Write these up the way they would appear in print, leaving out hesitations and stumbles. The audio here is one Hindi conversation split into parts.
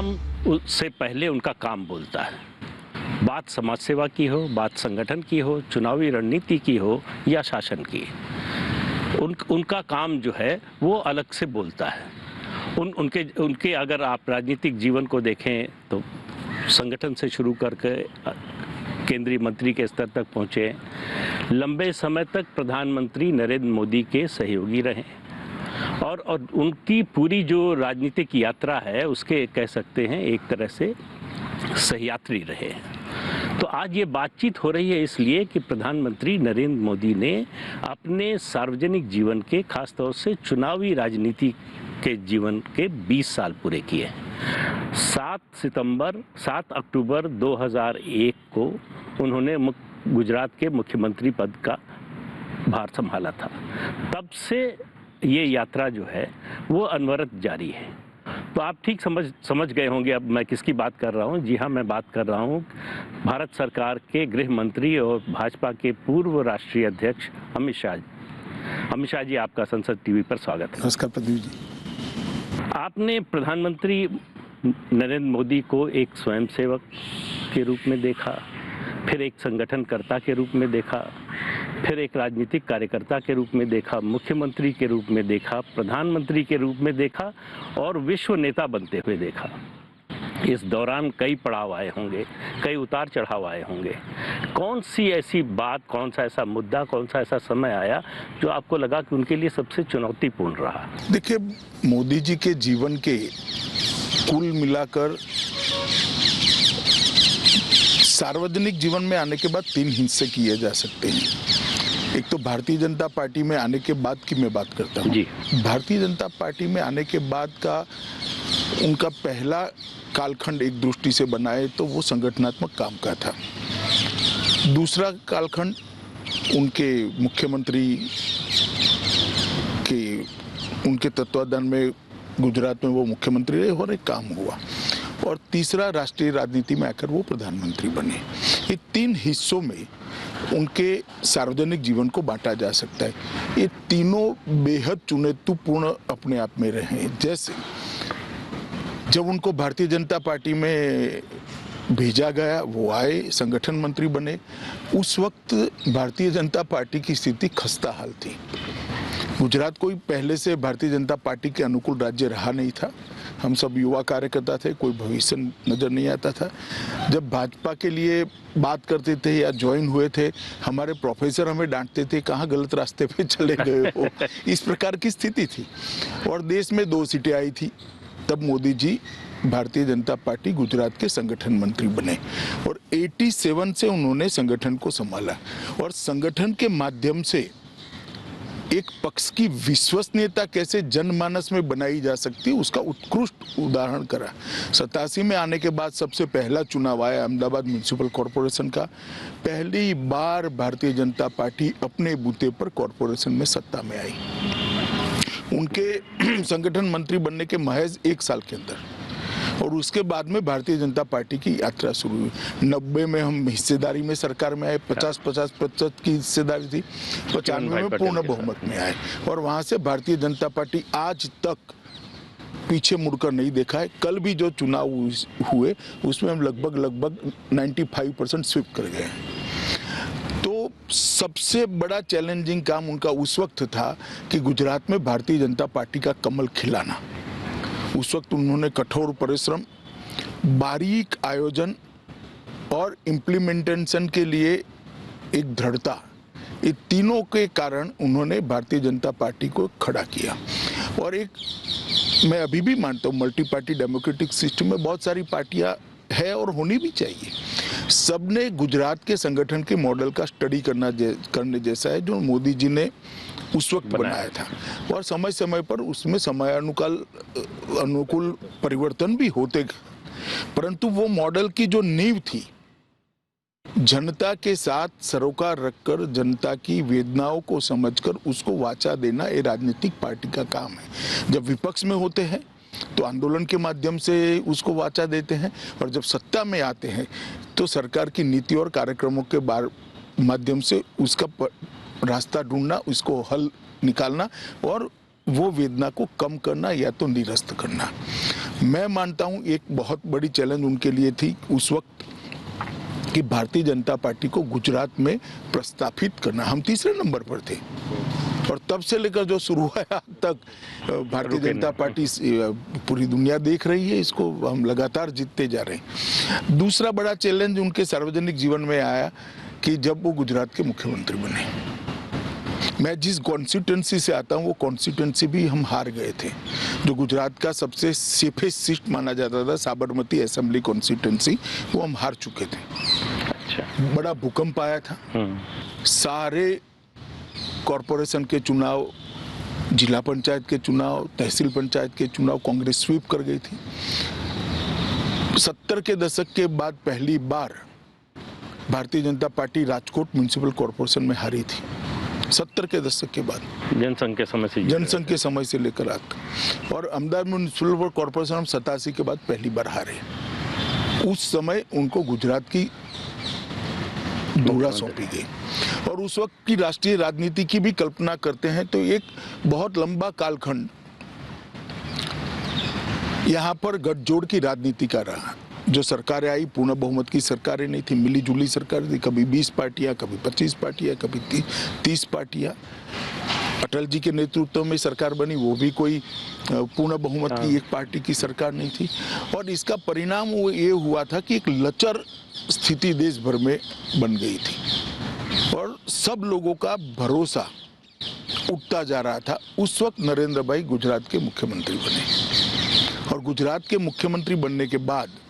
नाम से पहले उनका काम बोलता है। बात समाज सेवा की हो, बात संगठन की हो, चुनावी रणनीति की हो या शासन की, उनका काम जो है वो अलग से बोलता है। उनके अगर आप राजनीतिक जीवन को देखें तो संगठन से शुरू करके केंद्रीय मंत्री के स्तर तक पहुँचे, लंबे समय तक प्रधानमंत्री नरेंद्र मोदी के सहयोगी रहे और उनकी पूरी जो राजनीतिक यात्रा है उसके कह सकते हैं एक तरह से सहयात्री रहे। तो आज ये बातचीत हो रही है इसलिए कि प्रधानमंत्री नरेंद्र मोदी ने अपने सार्वजनिक जीवन के, खासतौर से चुनावी राजनीति के जीवन के 20 साल पूरे किए। 7 अक्टूबर 2001 को उन्होंने गुजरात के मुख्यमंत्री पद का भार संभाला था। तब से ये यात्रा जो है वो अनवरत जारी है। तो आप ठीक समझ गए होंगे अब मैं किसकी बात कर रहा हूँ। जी हाँ, मैं बात कर रहा हूँ भारत सरकार के गृह मंत्री और भाजपा के पूर्व राष्ट्रीय अध्यक्ष अमित शाह जी, आपका संसद टीवी पर स्वागत है। नमस्कार प्रदीप जी। आपने प्रधानमंत्री नरेंद्र मोदी को एक स्वयंसेवक के रूप में देखा, फिर एक संगठनकर्ता के रूप में देखा, फिर एक राजनीतिक कार्यकर्ता के रूप में देखा, मुख्यमंत्री के रूप में देखा, प्रधानमंत्री के रूप में देखा और विश्व नेता बनते हुए देखा। इस दौरान कई पड़ाव आए होंगे, कई उतार चढ़ाव आए होंगे। कौन सी ऐसी बात, कौन सा ऐसा मुद्दा, कौन सा ऐसा समय आया जो आपको लगा कि उनके लिए सबसे चुनौतीपूर्ण रहा? देखिए, मोदी जी के जीवन के कुल मिलाकर सार्वजनिक जीवन में आने के बाद 3 हिस्से किए जा सकते हैं। एक तो भारतीय जनता पार्टी में आने के बाद की मैं बात करता हूँ। भारतीय जनता पार्टी में आने के बाद का उनका पहला कालखंड एक दृष्टि से बनाए तो वो संगठनात्मक काम का था। दूसरा कालखंड उनके मुख्यमंत्री के उनके तत्वाधान में गुजरात में वो मुख्यमंत्री रहे और एक काम हुआ। और तीसरा राष्ट्रीय राजनीति में आकर वो प्रधानमंत्री बने। ये 3 हिस्सों में उनके सार्वजनिक जीवन को बांटा जा सकता है। ये तीनों बेहद चुनौतीपूर्ण अपने आप में रहे। जैसे जब उनको भारतीय जनता पार्टी में भेजा गया, वो आए, संगठन मंत्री बने। उस वक्त भारतीय जनता पार्टी की स्थिति खस्ता हाल थी। गुजरात कोई पहले से भारतीय जनता पार्टी के अनुकूल राज्य रहा नहीं था। हम सब युवा कार्यकर्ता थे, कोई भविष्य नजर नहीं आता था। जब भाजपा के लिए बात करते थे या ज्वाइन हुए थे, हमारे प्रोफेसर हमें डांटते थे, कहाँ गलत रास्ते पे चले गए हो। इस प्रकार की स्थिति थी और देश में 2 सीटें आई थी। तब मोदी जी भारतीय जनता पार्टी गुजरात के संगठन मंत्री बने और 87 से उन्होंने संगठन को संभाला और संगठन के माध्यम से एक पक्ष की विश्वसनीयता कैसे जनमानस में बनाई जा सकती है उसका उत्कृष्ट उदाहरण करा। 87 में आने के बाद सबसे पहला चुनाव आया अहमदाबाद म्युनिसिपल कॉरपोरेशन का। पहली बार भारतीय जनता पार्टी अपने बूते पर कॉरपोरेशन में सत्ता में आई। उनके संगठन मंत्री बनने के महज 1 साल के अंदर और उसके बाद में भारतीय जनता पार्टी की यात्रा शुरू हुई। 90 में हम हिस्सेदारी में सरकार में आए, 50% की हिस्सेदारी थी, 95 में पूर्ण बहुमत में आए और वहां से भारतीय जनता पार्टी आज तक पीछे मुड़कर नहीं देखा है। कल भी जो चुनाव हुए उसमें हम लगभग 95% स्वीप कर गए। तो सबसे बड़ा चैलेंजिंग काम उनका उस वक्त था कि गुजरात में भारतीय जनता पार्टी का कमल खिलाना। उस वक्त उन्होंने कठोर परिश्रम, बारीक आयोजन और इम्प्लीमेंटेशन के लिए एक दृढ़ता, ये तीनों के कारण उन्होंने भारतीय जनता पार्टी को खड़ा किया। और एक मैं अभी भी मानता हूँ मल्टी पार्टी डेमोक्रेटिक सिस्टम में बहुत सारी पार्टियां है और होनी भी चाहिए। सबने गुजरात के संगठन के मॉडल का स्टडी करने जैसा है जो मोदी जी ने उस वक्त बनाया था और समय समय पर उसमें अनुकूल परिवर्तन भी होते गए। परंतु वो मॉडल की जो नींव थी, जनता के साथ सरोकार रखकर जनता की वेदनाओं को समझकर उसको वाचा देना ये राजनीतिक पार्टी का काम है। जब विपक्ष में होते हैं तो आंदोलन के माध्यम से उसको वाचा देते हैं और जब सत्ता में आते हैं तो सरकार की नीति और कार्यक्रमों के माध्यम से उसका रास्ता ढूंढना, उसको हल निकालना और वो वेदना को कम करना या तो निरस्त करना। मैं मानता हूं एक बहुत बड़ी चैलेंज उनके लिए थी उस वक्त कि भारतीय जनता पार्टी को गुजरात में प्रस्थापित करना। हम तीसरे नंबर पर थे और तब से लेकर जो शुरू है आज तक भारतीय जनता पार्टी पूरी दुनिया देख रही है, इसको हम लगातार जीतते जा रहे हैं। दूसरा बड़ा चैलेंज उनके सार्वजनिक जीवन में आया कि जब वो गुजरात के मुख्यमंत्री बने। मैं जिस कॉन्स्टिट्यूंसी से आता हूँ वो कॉन्स्टिट्यूंसी भी हम हार गए थे, जो गुजरात का सबसे सेफेस्ट सीट माना जाता था, साबरमती असेंबली कॉन्स्टिट्यूंसी, वो हम हार चुके थे। अच्छा। बड़ा भूकंप आया था, सारे कॉरपोरेशन के चुनाव, जिला पंचायत के चुनाव, तहसील पंचायत के चुनाव कांग्रेस स्वीप कर गई थी। 70 के दशक के बाद पहली बार Bharatiya Janata party Rajkot municipal corporation में हारी थी, 70 के दशक के बाद, जनसंघ के समय से लेकर आज तक। और अहमदाबाद म्युनिसिपल कॉरपोरेशन हम 87 के बाद पहली बार हारे। उस समय उनको गुजरात की धुरा सौंपी गई और उस वक्त की राष्ट्रीय राजनीति की भी कल्पना करते हैं तो एक बहुत लंबा कालखंड यहाँ पर गठजोड़ की राजनीति का रहा। जो सरकारें आई पूर्ण बहुमत की सरकारें नहीं थी, मिली जुली सरकार थी, कभी 20 पार्टियां, कभी 25 पार्टियां, कभी 30 पार्टियां। अटल जी के नेतृत्व में सरकार बनी, वो भी कोई पूर्ण बहुमत की एक पार्टी की सरकार नहीं थी। और इसका परिणाम वो ये हुआ था कि एक लचर स्थिति देश भर में बन गई थी और सब लोगों का भरोसा उठता जा रहा था। उस वक्त नरेंद्र भाई गुजरात के मुख्यमंत्री बने और गुजरात के मुख्यमंत्री बनने के बाद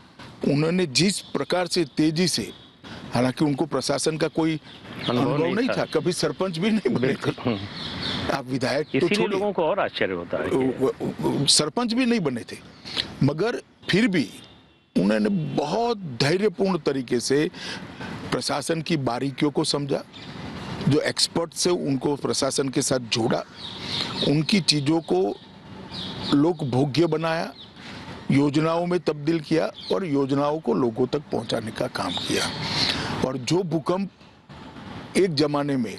उन्होंने जिस प्रकार से तेजी से, हालांकि उनको प्रशासन का कोई अनुभव नहीं था, कभी सरपंच भी नहीं बने थे, आप विधायक तो छोड़िए, लोगों को और आश्चर्य होता है, सरपंच भी नहीं बने थे, मगर फिर भी उन्होंने बहुत धैर्यपूर्ण तरीके से प्रशासन की बारीकियों को समझा, जो एक्सपर्ट से उनको प्रशासन के साथ जोड़ा, उनकी चीजों को लोक भोग्य बनाया, योजनाओं में तब्दील किया और योजनाओं को लोगों तक पहुंचाने का काम किया। और जो भूकंप एक जमाने में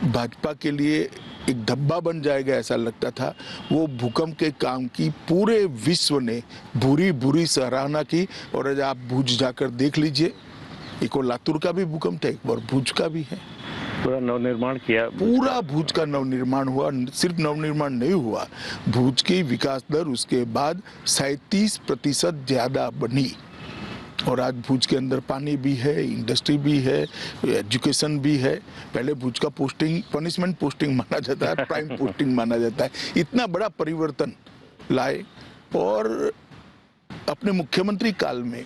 भाजपा के लिए एक धब्बा बन जाएगा ऐसा लगता था, वो भूकंप के काम की पूरे विश्व ने बुरी बुरी सराहना की। और आज आप भुज जाकर देख लीजिए, एक और लातूर का भी भूकंप था, एक और भुज का भी है। पूरा नवनिर्माण किया, पूरा भुज का नवनिर्माण हुआ। सिर्फ नवनिर्माण नहीं हुआ, भुज की विकास दर उसके बाद 37% ज्यादा बनी। और आज भुज के अंदर पानी भी है, इंडस्ट्री भी है, एजुकेशन भी है। पहले भुज का पोस्टिंग पनिशमेंट पोस्टिंग माना जाता है, प्राइम पोस्टिंग माना जाता है। इतना बड़ा परिवर्तन लाए और अपने मुख्यमंत्री काल में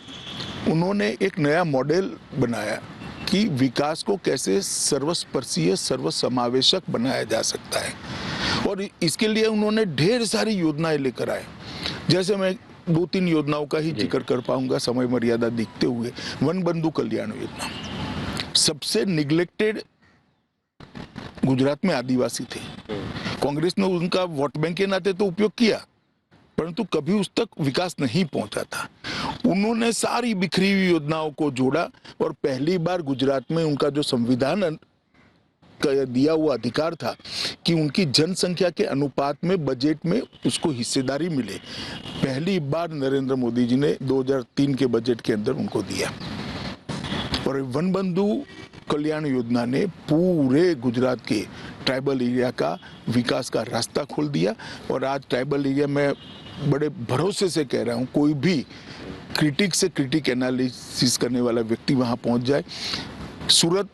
उन्होंने एक नया मॉडल बनाया कि विकास को कैसे सर्वस्पर्शीय, सर्वसमावेशक बनाया जा सकता है। और इसके लिए उन्होंने ढेर सारी योजनाएं लेकर आए। जैसे मैं 2-3 योजनाओं का ही जिक्र कर पाऊंगा समय मर्यादा देखते हुए। वन बंधु कल्याण योजना, सबसे निग्लेक्टेड गुजरात में आदिवासी थे। कांग्रेस ने उनका वोट बैंक के नाते तो उपयोग किया, परंतु कभी उस तक विकास नहीं पहुंचा था। उन्होंने सारी बिखरी हुई योजनाओं को जोड़ा और पहली बार गुजरात में उनका जो संविधान का दिया हुआ अधिकार था कि उनकी जनसंख्या के अनुपात में बजट में उसको हिस्सेदारी मिले, पहली बार नरेंद्र मोदी जी ने 2003 के बजट के अंदर उनको दिया। और वन बंधु कल्याण योजना ने पूरे गुजरात के ट्राइबल एरिया का विकास का रास्ता खोल दिया। और आज ट्राइबल एरिया में बड़े भरोसे से कह रहा हूँ, कोई भी क्रिटिक से क्रिटिक एनालिसिस करने वाला व्यक्ति वहां पहुंच जाए, सूरत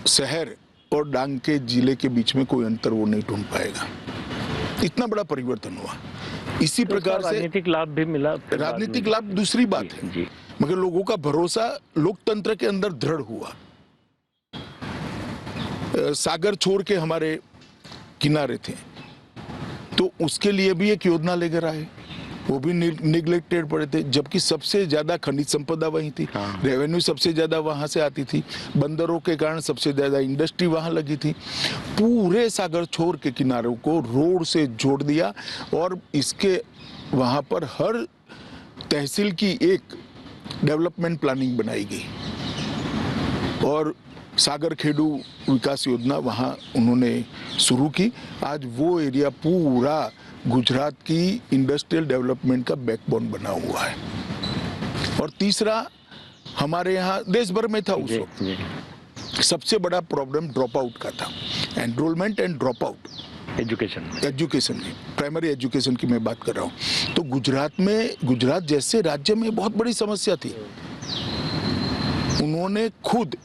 शहर और डांग के जिले के बीच में कोई अंतर वो नहीं ढूंढ पाएगा। इतना बड़ा परिवर्तन हुआ। इसी प्रकार से राजनीतिक लाभ भी मिला। राजनीतिक लाभ दूसरी बात है, मगर लोगों का भरोसा लोकतंत्र के अंदर दृढ़ हुआ। सागर छोड़ के हमारे किनारे थे तो उसके लिए भी एक योजना लेकर आए, वो भी निग्लेक्टेड पड़े थे, जबकि सबसे ज्यादा खनिज संपदा वहीं थी। रेवेन्यू सबसे ज्यादा वहां से आती थी, बंदरों के कारण सबसे ज्यादा इंडस्ट्री वहां लगी थी। पूरे सागर छोर के किनारों को रोड से जोड़ दिया और इसके वहां पर हर तहसील की एक डेवलपमेंट प्लानिंग बनाई गई और सागर खेडू विकास योजना वहाँ उन्होंने शुरू की। आज वो एरिया पूरा गुजरात की इंडस्ट्रियल डेवलपमेंट का बैकबोन बना हुआ है। और तीसरा, हमारे यहाँ देश भर में था उस वक्त सबसे बड़ा प्रॉब्लम ड्रॉप आउट का था, enrolment and drop out education में, प्राइमरी एजुकेशन की मैं बात कर रहा हूँ। तो गुजरात जैसे राज्य में बहुत बड़ी समस्या थी। उन्होंने खुद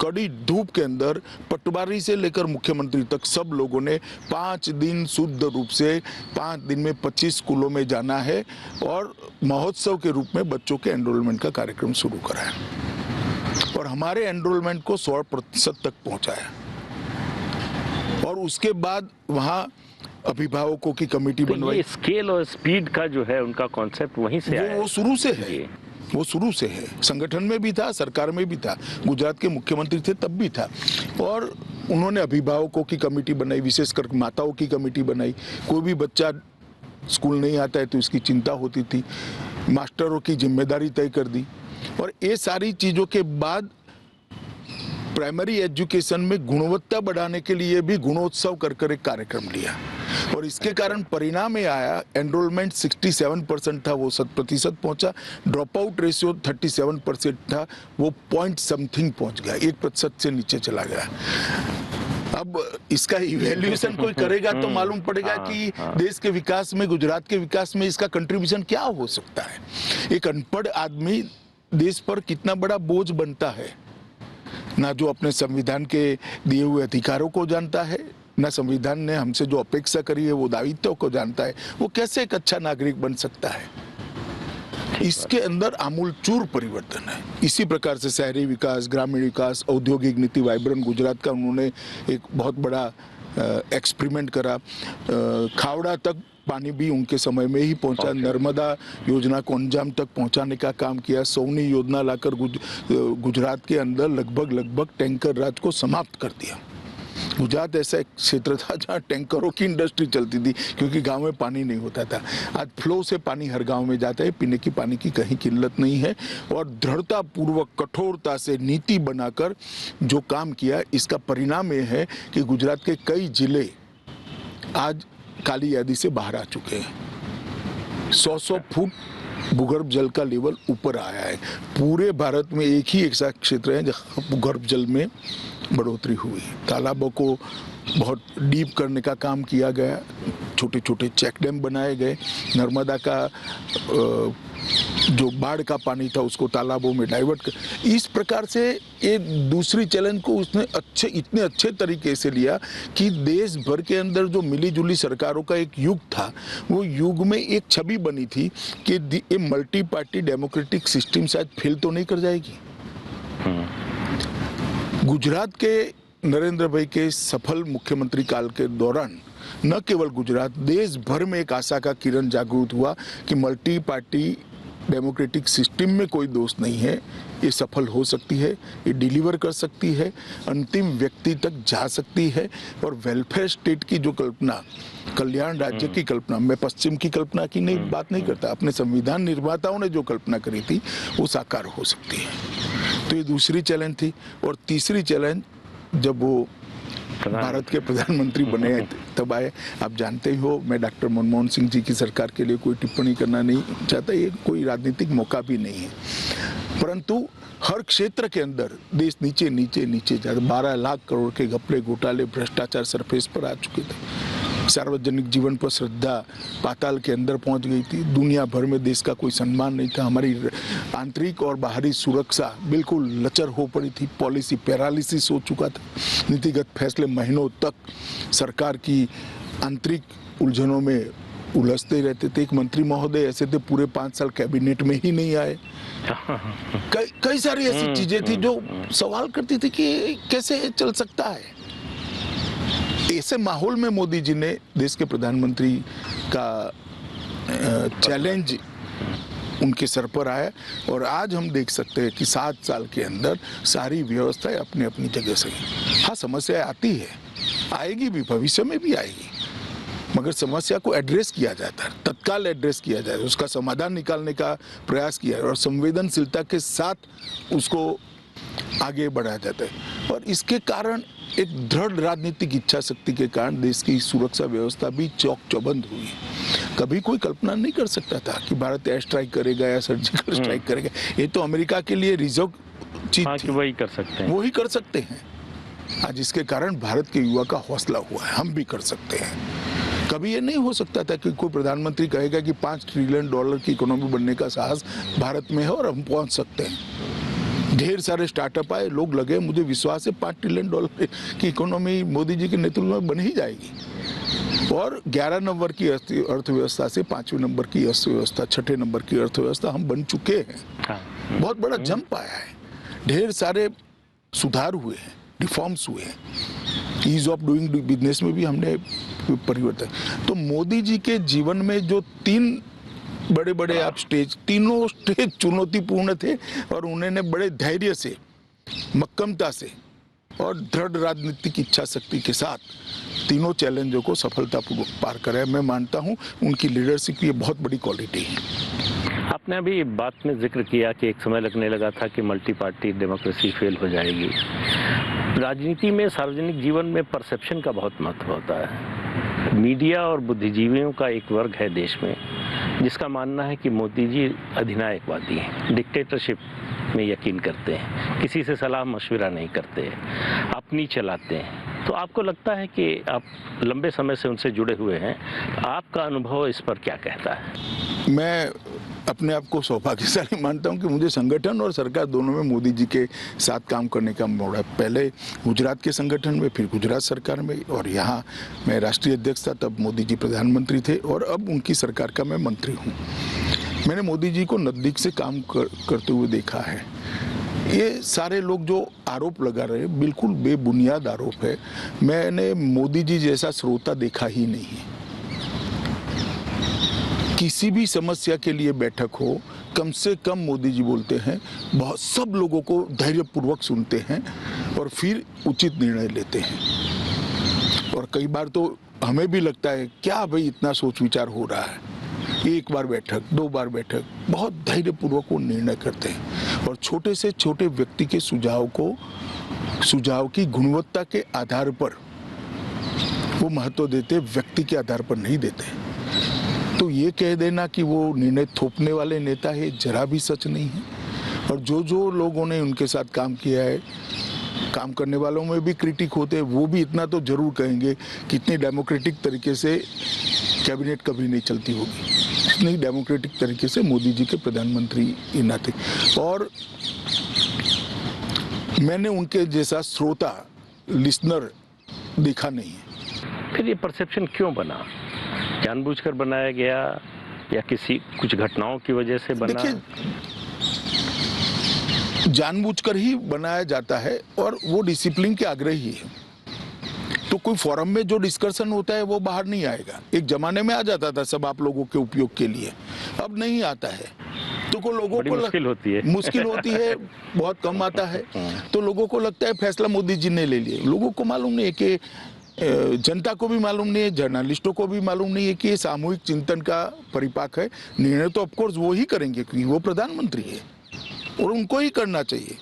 कड़ी धूप के अंदर पटवारी से लेकर मुख्यमंत्री तक सब लोगों ने 5 दिन शुद्ध रूप से 5 दिन में 25 स्कूलों में जाना है और महोत्सव के रूप में बच्चों के एनरोलमेंट का कार्यक्रम शुरू कराया और हमारे एनरोलमेंट को 100% तक पहुंचाया। और उसके बाद वहाँ अभिभावकों की कमेटी बनवाई। स्केल और स्पीड का जो है उनका कॉन्सेप्ट वहीं से आया। वो शुरू से है, वो शुरू से है। संगठन में भी था, सरकार में भी था, गुजरात के मुख्यमंत्री थे तब भी था। और उन्होंने अभिभावकों की कमेटी बनाई, विशेषकर माताओं की कमेटी बनाई। कोई भी बच्चा स्कूल नहीं आता है तो इसकी चिंता होती थी, मास्टरों की जिम्मेदारी तय कर दी। और ये सारी चीज़ों के बाद प्राइमरी एजुकेशन में गुणवत्ता बढ़ाने के लिए भी गुणोत्सव कर एक कार्यक्रम लिया और इसके कारण परिणाम ये आया, एनरोलमेंट 67% था, वो 100% पहुंचा। ड्रॉप आउट रेशियो 37% था, वो पॉइंट समथिंग पहुंच गया, 1% से नीचे चला गया। अब इसका इवैल्यूएशन कोई करेगा तो मालूम पड़ेगा कि देश के विकास में, गुजरात के विकास में इसका कंट्रीब्यूशन क्या हो सकता है। एक अनपढ़ आदमी देश पर कितना बड़ा बोझ बनता है, ना जो अपने संविधान के दिए हुए अधिकारों को जानता है, ना संविधान ने हमसे जो अपेक्षा करी है वो दायित्व को जानता है, वो कैसे एक अच्छा नागरिक बन सकता है। इसके अंदर आमूलचूर परिवर्तन है। इसी प्रकार से शहरी विकास, ग्रामीण विकास, औद्योगिक नीति, वाइब्रेंट गुजरात का उन्होंने एक बहुत बड़ा एक्सपेरिमेंट करा। खावड़ा तक पानी भी उनके समय में ही पहुंचा। नर्मदा योजना को अंजाम तक पहुंचाने का काम किया। सोनी योजना लाकर गुजरात के अंदर लगभग टैंकर राज को समाप्त कर दिया। गुजरात ऐसा एक क्षेत्र था जहाँ टैंकरों की इंडस्ट्री चलती थी क्योंकि गांव में पानी नहीं होता था। आज फ्लो से पानी हर गांव में जाता है, पीने की पानी की कहीं किल्लत नहीं है। और दृढ़ता पूर्वक, कठोरता से नीति बनाकर जो काम किया, इसका परिणाम ये है कि गुजरात के कई जिले आज काली यादी से बाहर आ चुके हैं। 100 फुट भूगर्भ जल का लेवल ऊपर आया है। पूरे भारत में एक ही ऐसा क्षेत्र है जहाँ भूगर्भ जल में बढ़ोतरी हुई। तालाबों को बहुत डीप करने का काम किया गया, छोटे छोटे चेक डैम बनाए गए, नर्मदा का जो बाढ़ का पानी था उसको तालाबों में डाइवर्ट कर। इस प्रकार से ये दूसरी चैलेंज को उसने इतने अच्छे तरीके से लिया कि देश भर के अंदर जो मिली जुली सरकारों का एक युग था, वो युग में एक छवि बनी थी कि ये मल्टी पार्टी डेमोक्रेटिक सिस्टम शायद फेल तो नहीं कर जाएगी। गुजरात के नरेंद्र भाई के सफल मुख्यमंत्री काल के दौरान न केवल गुजरात, देश भर में एक आशा का किरण जागृत हुआ कि मल्टी पार्टी डेमोक्रेटिक सिस्टम में कोई दोष नहीं है, ये सफल हो सकती है, ये डिलीवर कर सकती है, अंतिम व्यक्ति तक जा सकती है। और वेलफेयर स्टेट की जो कल्पना, कल्याण राज्य की कल्पना, मैं पश्चिम की कल्पना की नहीं बात नहीं करता, अपने संविधान निर्माताओं ने जो कल्पना करी थी वो साकार हो सकती है। तो ये दूसरी चैलेंज थी। और तीसरी चैलेंज जब वो भारत के प्रधानमंत्री बने तब आए। आप जानते ही हो, मैं डॉक्टर मनमोहन सिंह जी की सरकार के लिए कोई टिप्पणी करना नहीं चाहता, ये कोई राजनीतिक मौका भी नहीं है, परंतु हर क्षेत्र के अंदर देश नीचे नीचे नीचे जा 12 लाख करोड़ के घपले, घोटाले, भ्रष्टाचार सरफेस पर आ चुके थे। सार्वजनिक जीवन पर श्रद्धा पाताल के अंदर पहुंच गई थी। दुनिया भर में देश का कोई सम्मान नहीं था। हमारी आंतरिक और बाहरी सुरक्षा बिल्कुल लचर हो पड़ी थी। पॉलिसी पैरालिसिस हो चुका था। नीतिगत फैसले महीनों तक सरकार की आंतरिक उलझनों में उलझते रहते थे। एक मंत्री महोदय ऐसे थे पूरे 5 साल कैबिनेट में ही नहीं आए। कई सारी ऐसी चीजें थी जो सवाल करती थी कि कैसे चल सकता है। ऐसे माहौल में मोदी जी ने देश के प्रधानमंत्री का चैलेंज उनके सर पर आया और आज हम देख सकते हैं कि 7 साल के अंदर सारी व्यवस्थाएं अपनी अपनी जगह से। हाँ, समस्याएं आती है, आएगी भी, भविष्य में भी आएगी, मगर समस्या को एड्रेस किया जाता है, तत्काल एड्रेस किया जाता है, उसका समाधान निकालने का प्रयास किया है और संवेदनशीलता के साथ उसको आगे बढ़ाया जाता है। और इसके कारण एक दृढ़ राजनीतिक इच्छा शक्ति के कारण देश की सुरक्षा व्यवस्था भी चौक चौबंद हुई। कभी कोई कल्पना नहीं कर सकता था कि भारत एयर स्ट्राइक करेगा या सर्जिकल स्ट्राइक करेगा। ये तो अमेरिका के लिए रिजर्व चीज हाँ, थी, कि वही कर सकते हैं। वही कर सकते हैं। आज इसके कारण भारत के युवा का हौसला हुआ है, हम भी कर सकते हैं। कभी ये नहीं हो सकता था कि कोई प्रधानमंत्री कहेगा कि $5 ट्रिलियन की इकोनॉमी बनने का साहस भारत में है और हम पहुंच सकते हैं। ढेर सारे स्टार्टअप आए, लोग लगे, मुझे विश्वास है $5 ट्रिलियन की इकोनॉमी मोदी जी के नेतृत्व में बन ही जाएगी। और 11 नंबर की अर्थव्यवस्था से 5वें नंबर की अर्थव्यवस्था, 6ठे नंबर की अर्थव्यवस्था हम बन चुके हैं। हाँ। बहुत बड़ा जंप आया है, ढेर सारे सुधार हुए हैं, रिफॉर्म्स हुए हैं, ईज ऑफ डूइंग बिजनेस में भी हमने परिवर्तन। तो मोदी जी के जीवन में जो 3 बड़े बड़े आप स्टेज, तीनों स्टेज चुनौतीपूर्ण थे और उन्होंने बड़े धैर्य से, मक्कमता से और दृढ़ राजनीतिक इच्छा शक्ति के साथ तीनों चैलेंजों को सफलतापूर्वक पार करा है। मैं मानता हूं उनकी लीडरशिप की ये बहुत बड़ी क्वालिटी है। आपने अभी बात में जिक्र किया कि एक समय लगने लगा था कि मल्टी पार्टी डेमोक्रेसी फेल हो जाएगी। राजनीति में, सार्वजनिक जीवन में परसेप्शन का बहुत महत्व होता है। मीडिया और बुद्धिजीवियों का एक वर्ग है देश में जिसका मानना है कि मोदी जी अधिनायकवादी हैं, डिक्टेटरशिप में यकीन करते हैं, किसी से सलाह मशविरा नहीं करते, अपनी चलाते हैं। तो आपको लगता है कि आप लंबे समय से उनसे जुड़े हुए हैं, आपका अनुभव इस पर क्या कहता है? मैं अपने आप को सौभाग्यशाली मानता हूं कि मुझे संगठन और सरकार दोनों में मोदी जी के साथ काम करने का मौका। पहले गुजरात के संगठन में, फिर गुजरात सरकार में, और यहाँ मैं राष्ट्रीय अध्यक्ष था, तब मोदी जी प्रधानमंत्री थे और अब उनकी सरकार का मैं मंत्री हूँ। मैंने मोदी जी को नज़दीक से काम करते हुए देखा है। ये सारे लोग जो आरोप लगा रहे हैं बिल्कुल बेबुनियाद आरोप है। मैंने मोदी जी जैसा श्रोता देखा ही नहीं है। किसी भी समस्या के लिए बैठक हो, कम से कम मोदी जी बोलते हैं, बहुत सब लोगों को धैर्यपूर्वक सुनते हैं और फिर उचित निर्णय लेते हैं। और कई बार तो हमें भी लगता है क्या भाई इतना सोच विचार हो रहा है। एक बार बैठक, 2 बार बैठक, बहुत धैर्यपूर्वक वो निर्णय करते हैं और छोटे से छोटे व्यक्ति के सुझाव की गुणवत्ता के आधार पर वो महत्व देते, व्यक्ति के आधार पर नहीं देते। तो ये कह देना कि वो निर्णय थोपने वाले नेता है, जरा भी सच नहीं है। और जो लोगों ने उनके साथ काम किया है, काम करने वालों में भी क्रिटिक होते हैं, वो भी इतना तो जरूर कहेंगे कि इतनी डेमोक्रेटिक तरीके से कैबिनेट कभी नहीं चलती होगी, इतनी डेमोक्रेटिक तरीके से मोदी जी के प्रधानमंत्री ही ना थे। और मैंने उनके जैसा श्रोता, लिसनर देखा नहीं है। फिर ये परसेप्शन क्यों बना? जानबूझकर बनाया गया या कुछ घटनाओं की वजह से बना? देखिए, जानबूझकर ही बनाया जाता है और वो डिसिप्लिन के आग्रही है। तो कोई फोरम में जो डिस्कशन होता है वो बाहर नहीं आएगा। एक जमाने में आ जाता था सब आप लोगों के उपयोग के लिए, अब नहीं आता है। तो को लोगों को मुश्किल होती है, बहुत कम आता है। तो लोगों को लगता है फैसला मोदी जी ने ले लिया। लोगों को मालूम नहीं है कि, जनता को भी मालूम नहीं है, जर्नलिस्टों को भी मालूम नहीं है कि ये सामूहिक चिंतन का परिपाक है। निर्णय तो ऑफकोर्स वो ही करेंगे क्योंकि वो प्रधानमंत्री है और उनको ही करना चाहिए।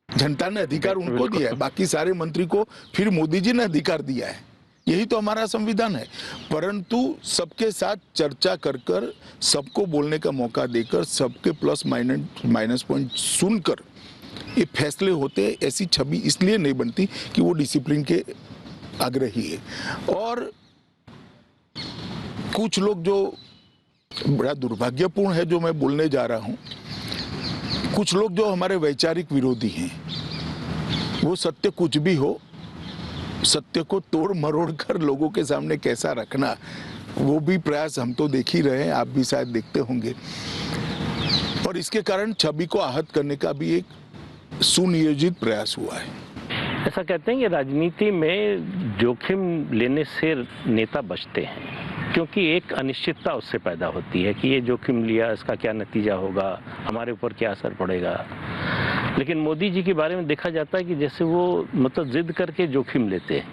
जनता ने अधिकार उनको दिया है, बाकी सारे मंत्री को फिर मोदी जी ने अधिकार दिया है। यही तो हमारा संविधान है। परंतु सबके साथ चर्चा कर सबको बोलने का मौका देकर, सबके प्लस माइनस पॉइंट सुनकर ये फैसले होते। ऐसी छवि इसलिए नहीं बनती कि वो डिसिप्लिन के आग्रही है। और कुछ लोग जो बड़ा दुर्भाग्यपूर्ण है, जो मैं बोलने जा रहा हूं, कुछ लोग जो हमारे वैचारिक विरोधी हैं, वो सत्य कुछ भी हो, सत्य को तोड़ मरोड़ कर लोगों के सामने कैसा रखना, वो भी प्रयास हम तो देख ही रहे हैं, आप भी शायद देखते होंगे। और इसके कारण छवि को आहत करने का भी एक सुनियोजित प्रयास हुआ है। ऐसा कहते हैं कि राजनीति में जोखिम लेने से नेता बचते हैं, क्योंकि एक अनिश्चितता उससे पैदा होती है कि ये जोखिम लिया, इसका क्या नतीजा होगा, हमारे ऊपर क्या असर पड़ेगा। लेकिन मोदी जी के बारे में देखा जाता है कि जैसे वो मतलब जिद करके जोखिम लेते हैं।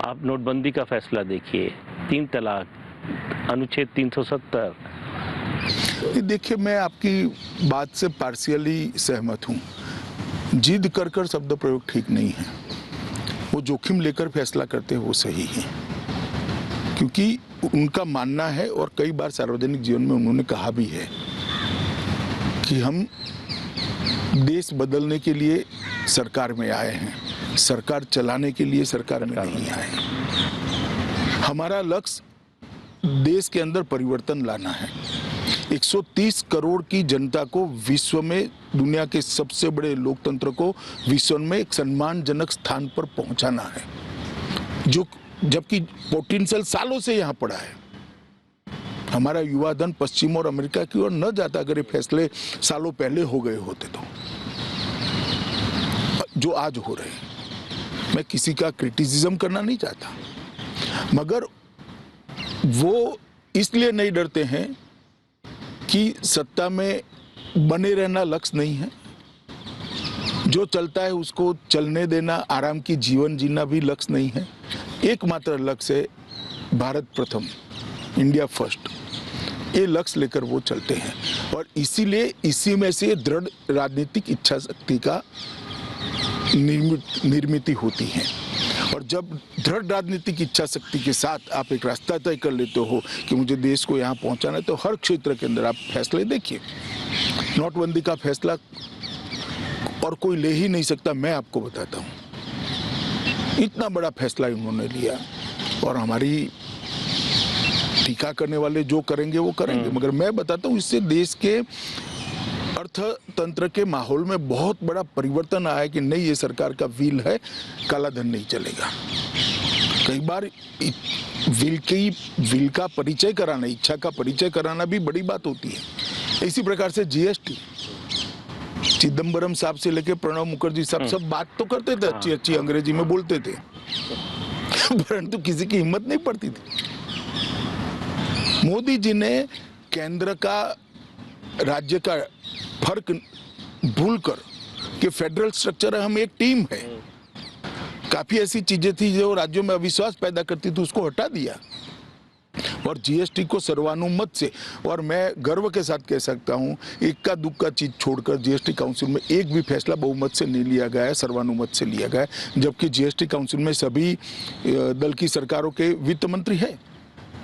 आप नोटबंदी का फैसला देखिए, 3 तलाक, अनुच्छेद 370। देखिए, मैं आपकी बात से पार्शियली सहमत हूँ। जिद कर कर शब्द प्रयोग ठीक नहीं है। वो जोखिम लेकर फैसला करते हैं वो सही है, क्योंकि उनका मानना है और कई बार सार्वजनिक जीवन में उन्होंने कहा भी है कि हम देश बदलने के लिए सरकार में आए हैं, सरकार चलाने के लिए सरकार में नहीं आए। हमारा लक्ष्य देश के अंदर परिवर्तन लाना है। 130 करोड़ की जनता को विश्व में, दुनिया के सबसे बड़े लोकतंत्र को विश्व में एक सम्मानजनक स्थान पर पहुंचाना है, जो जबकि पोटेंशियल सालों से यहाँ पड़ा है। हमारा युवा धन पश्चिम और अमेरिका की ओर न जाता अगर ये फैसले सालों पहले हो गए होते तो, जो आज हो रहे हैं। मैं किसी का क्रिटिसिज्म करना नहीं चाहता, मगर वो इसलिए नहीं डरते हैं कि सत्ता में बने रहना लक्ष्य नहीं है, जो चलता है उसको चलने देना, आराम की जीवन जीना भी लक्ष्य नहीं है। एकमात्र लक्ष्य है भारत प्रथम, इंडिया फर्स्ट। ये लक्ष्य लेकर वो चलते हैं और इसीलिए इसी में से दृढ़ राजनीतिक इच्छा शक्ति का निर्मित होती है। और जब दृढ़ राजनीतिक इच्छा शक्ति के साथ आप एक रास्ता तय कर लेते हो कि मुझे देश को यहाँ पहुँचाना है, तो हर क्षेत्र के अंदर आप फैसले देखिए। नोटबंदी का फैसला और कोई ले ही नहीं सकता, मैं आपको बताता हूँ। इतना बड़ा फैसला उन्होंने लिया और हमारी टीका करने वाले जो करेंगे वो करेंगे, मगर मैं बताता हूँ इससे देश के अर्थतंत्र के माहौल में बहुत बड़ा परिवर्तन आया कि नहीं, ये सरकार का विल है, काला धन नहीं चलेगा। कई बार विल का परिचय कराना, इच्छा का परिचय कराना भी बड़ी बात होती है। इसी प्रकार से जीएसटी, चिदम्बरम साहब से लेके प्रणब मुखर्जी साहब सब बात तो करते थे, अच्छी अच्छी अंग्रेजी में बोलते थे, परंतु किसी की हिम्मत नहीं पड़ती थी। मोदी जी ने केंद्र का राज्य का फर्क भूलकर कि फेडरल स्ट्रक्चर है, हम एक टीम है, काफी ऐसी चीजें थी जो राज्यों में अविश्वास पैदा करती थी, उसको हटा दिया और जीएसटी को सर्वानुमत से, और मैं गर्व के साथ कह सकता हूं इक्का दुक्का चीज छोड़कर जीएसटी काउंसिल में एक भी फैसला बहुमत से नहीं लिया गया है, सर्वानुमत से लिया गया है। जबकि जीएसटी काउंसिल में सभी दल की सरकारों के वित्त मंत्री है।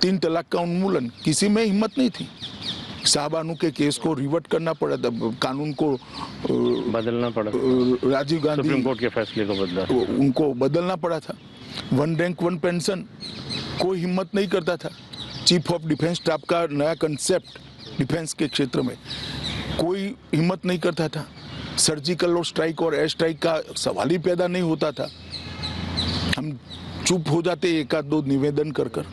3 तलाक का उन्मूलन, किसी में हिम्मत नहीं थी। साहबानू के केस को रिवर्ट करना पड़ा था, कानून को बदलना पड़ा, राजीव गांधी सुप्रीम कोर्ट के फैसले को बदला, उनको बदलना पड़ा था। 1 रैंक 1 पेंशन, कोई हिम्मत नहीं करता था। चीफ ऑफ डिफेंस स्टाफ का नया कंसेप्ट डिफेंस के क्षेत्र में, कोई हिम्मत नहीं करता था। सर्जिकल और स्ट्राइक और एयर स्ट्राइक का सवाल ही पैदा नहीं होता था। हम चुप हो जाते एक आध दो निवेदन कर कर।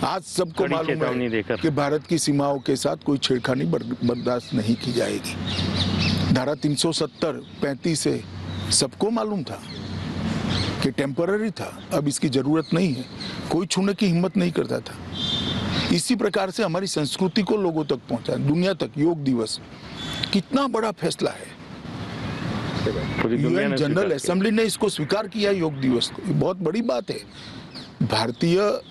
आज सबको मालूम है कि भारत की सीमाओं के साथ कोई छेड़खानी बर्दाश्त नहीं की जाएगी। धारा 370, 35 से सबको मालूम था कि टेम्पररी था, अब इसकी जरूरत नहीं है, कोई छूने की हिम्मत नहीं करता था। इसी प्रकार से हमारी संस्कृति को लोगों तक पहुंचा, दुनिया तक। योग दिवस कितना बड़ा फैसला है, यूएन जनरल असेंबली ने इसको स्वीकार किया योग दिवस को, ये बहुत बड़ी बात है। भारतीय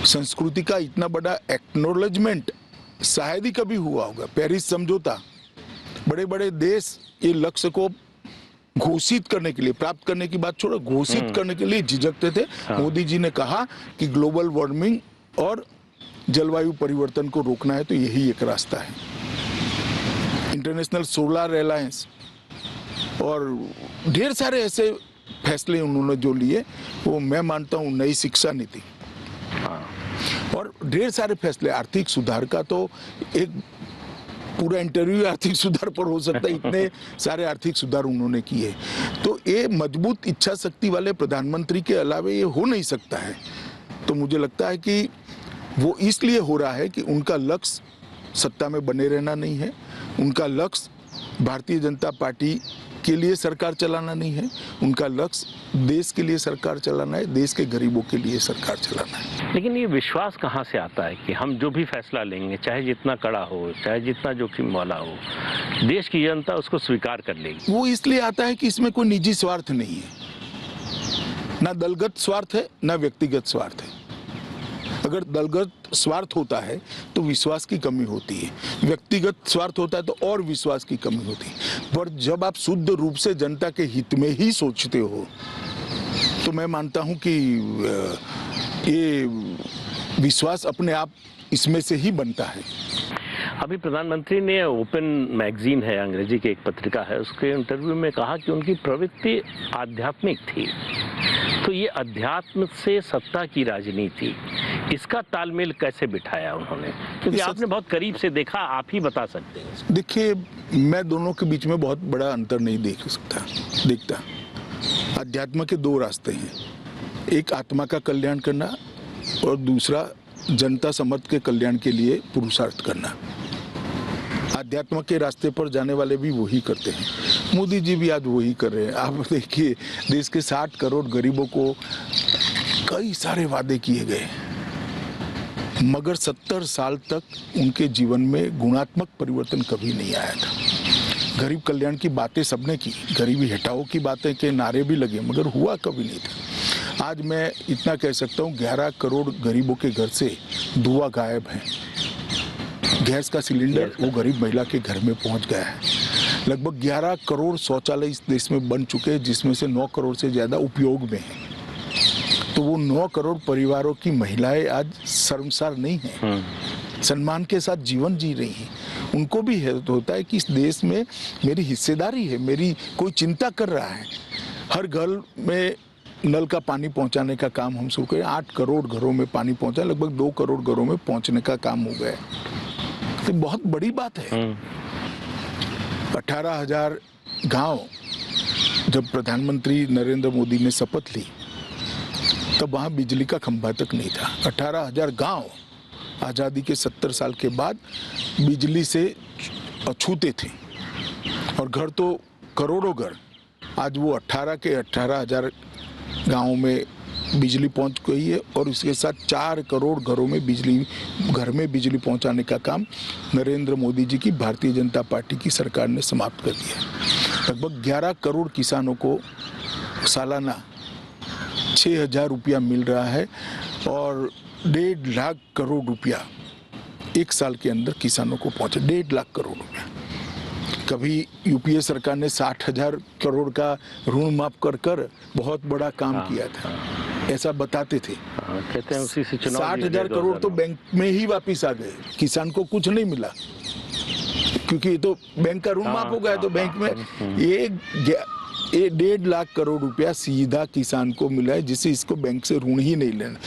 संस्कृति का इतना बड़ा एक्नॉलेजमेंट शायद ही कभी हुआ होगा। पेरिस समझौता, बड़े बड़े देश ये लक्ष्य को घोषित करने के लिए, प्राप्त करने की बात छोड़ो, घोषित करने के लिए झिझकते थे। मोदी जी ने कहा कि ग्लोबल वार्मिंग और जलवायु परिवर्तन को रोकना है तो यही एक रास्ता है। इंटरनेशनल सोलर अलायंस और ढेर सारे ऐसे फैसले उन्होंने जो लिए, वो मैं मानता हूँ नई शिक्षा नीति और ढेर सारे फैसले। आर्थिक सुधार का तो एक पूरा इंटरव्यू आर्थिक सुधार पर हो सकता है, इतने सारे आर्थिक सुधार उन्होंने किए। तो ये मजबूत इच्छा शक्ति वाले प्रधानमंत्री के अलावे ये हो नहीं सकता है। तो मुझे लगता है कि वो इसलिए हो रहा है कि उनका लक्ष्य सत्ता में बने रहना नहीं है, उनका लक्ष्य भारतीय जनता पार्टी के लिए सरकार चलाना नहीं है, उनका लक्ष्य देश के लिए सरकार चलाना है, देश के गरीबों के लिए सरकार चलाना है। लेकिन ये विश्वास कहाँ से आता है कि हम जो भी फैसला लेंगे, चाहे जितना कड़ा हो, चाहे जितना जोखिम वाला हो, देश की जनता उसको स्वीकार कर लेगी? वो इसलिए आता है कि इसमें कोई निजी स्वार्थ नहीं है, ना दलगत स्वार्थ है ना व्यक्तिगत स्वार्थ है। अगर दलगत स्वार्थ होता है तो विश्वास की कमी होती है, व्यक्तिगत स्वार्थ होता है तो और विश्वास की कमी होती है। पर जब आप शुद्ध रूप से जनता के हित में ही सोचते हो तो मैं मानता हूं कि ये विश्वास अपने आप इसमें से ही बनता है। अभी प्रधानमंत्री ने ओपन मैगजीन है, अंग्रेजी की एक पत्रिका है, उसके इंटरव्यू में कहा कि उनकी प्रवृत्ति आध्यात्मिक थी। तो ये अध्यात्म से सत्ता की राजनीति, इसका तालमेल कैसे बिठाया उन्होंने? क्योंकि आपने बहुत करीब से देखा, आप ही बता सकते हैं। देखिए, मैं दोनों के बीच में बहुत बड़ा अंतर नहीं देखता। अध्यात्म के दो रास्ते हैं, एक आत्मा का कल्याण करना और दूसरा जनता समर्थ के कल्याण के लिए पुरुषार्थ करना। अध्यात्म के रास्ते पर जाने वाले भी वही करते हैं। मोदी जी भी आज वही कर रहे हैं। आप देखिए, देश के 60 करोड़ गरीबों को कई सारे वादे किए गए, मगर 70 साल तक उनके जीवन में गुणात्मक परिवर्तन कभी नहीं आया था। गरीब कल्याण की बातें सबने की, गरीबी हटाओ की बातें के नारे भी लगे, मगर हुआ कभी नहीं था। आज मैं इतना कह सकता हूँ, 11 करोड़ गरीबों के घर से धुआं गायब है। गैस का सिलेंडर वो गरीब महिला के घर में पहुंच गया है। लगभग 11 करोड़ शौचालय इस देश में बन चुके हैं, जिसमें से 9 करोड़ से ज्यादा उपयोग में है। तो वो 9 करोड़ परिवारों की महिलाएं आज शर्मसार नहीं हैं, सम्मान के साथ जीवन जी रही हैं। उनको भी होता है कि इस देश में मेरी हिस्सेदारी है, मेरी कोई चिंता कर रहा है। हर घर में नल का पानी पहुंचाने का काम हम शुरू करें। 8 करोड़ घरों में पानी पहुंचा, लगभग 2 करोड़ घरों में पहुंचने का काम हो गया। तो बहुत बड़ी बात है। 18,000 गांव, जब प्रधानमंत्री नरेंद्र मोदी ने शपथ ली तब वहां बिजली का खंभा तक नहीं था। 18,000 गांव आज़ादी के 70 साल के बाद बिजली से अछूते थे, और घर तो करोड़ों घर। आज वो 18 के 18,000 गाँव में बिजली पहुंच गई है, और इसके साथ 4 करोड़ घरों में घर में बिजली पहुंचाने का काम नरेंद्र मोदी जी की भारतीय जनता पार्टी की सरकार ने समाप्त कर दिया। लगभग 11 करोड़ किसानों को सालाना 6,000 रुपया मिल रहा है, और 1.5 लाख करोड़ रुपया एक साल के अंदर किसानों को पहुंचे। 1.5 लाख करोड़ रुपया। कभी यूपीए सरकार ने 60,000 करोड़ का ऋण माफ कर बहुत बड़ा काम किया था, ऐसा बताते थे। कहते हैं उसी से चुनाव 60,000 करोड़ तो बैंक में ही वापिस आ गए, किसान को कुछ नहीं मिला, क्योंकि ये तो बैंक का ऋण माफ हो गया। तो बैंक में ये 1.5 लाख करोड़ रुपया सीधा किसान को मिला है, जिसे इसको बैंक से ऋण ही नहीं लेना।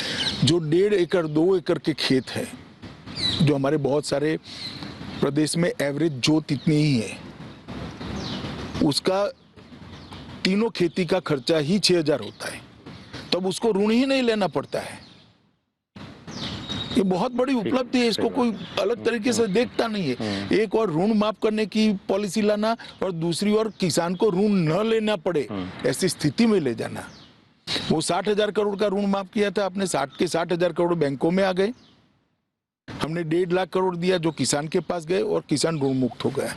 जो 1.5 एकड़ 2 एकड़ के खेत है, जो हमारे बहुत सारे प्रदेश में एवरेज जोत इतनी ही है, उसका तीनों खेती का खर्चा ही 6,000 होता है, तब उसको ऋण ही नहीं लेना पड़ता है। ये बहुत बड़ी उपलब्धि है, इसको कोई अलग तरीके से देखता नहीं है। एक और ऋण माफ करने की पॉलिसी लाना, और दूसरी ओर किसान को ऋण न लेना पड़े ऐसी स्थिति में ले जाना। वो 60,000 करोड़ का ऋण माफ किया था आपने, 60,000 करोड़ बैंकों में आ गए। हमने 1.5 लाख करोड़ दिया जो किसान के पास गए, और किसान ऋण मुक्त हो गया।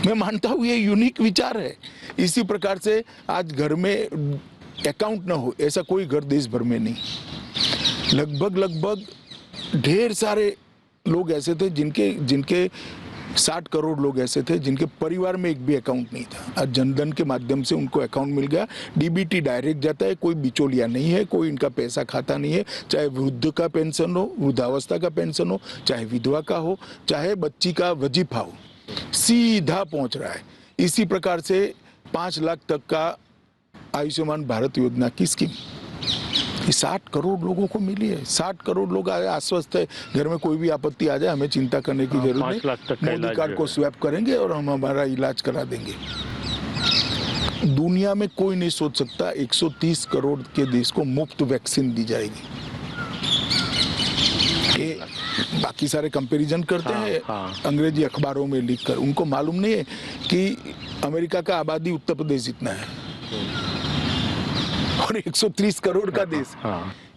मैं मानता हूँ ये यूनिक विचार है। इसी प्रकार से आज घर में अकाउंट ना हो ऐसा कोई घर देश भर में नहीं। लगभग ढेर सारे लोग ऐसे थे जिनके 60 करोड़ लोग ऐसे थे जिनके परिवार में एक भी अकाउंट नहीं था। आज जनधन के माध्यम से उनको अकाउंट मिल गया। डीबीटी डायरेक्ट जाता है, कोई बिचौलिया नहीं है, कोई इनका पैसा खाता नहीं है। चाहे वृद्ध का पेंशन हो, वृद्धावस्था का पेंशन हो, चाहे विधवा का हो, चाहे बच्ची का वजीफा हो, सीधा पहुंच रहा है। इसी प्रकार से 5 लाख तक का आयुष्मान भारत योजना की स्कीम 60 करोड़ लोगों को मिली है। 60 करोड़ लोग आश्वस्त है, घर में कोई भी आपत्ति आ जाए हमें चिंता करने की जरूरत नहीं। मोदी कार्ड को स्वैप करेंगे और हम हमारा इलाज करा देंगे। दुनिया में कोई नहीं सोच सकता 130 करोड़ के देश को मुफ्त वैक्सीन दी जाएगी। बाकी सारे कंपैरिजन करते हैं अंग्रेजी अखबारों में लिखकर, उनको मालूम नहीं है कि अमेरिका का आबादी उत्तर प्रदेश जितना है और 130 करोड़ का देश।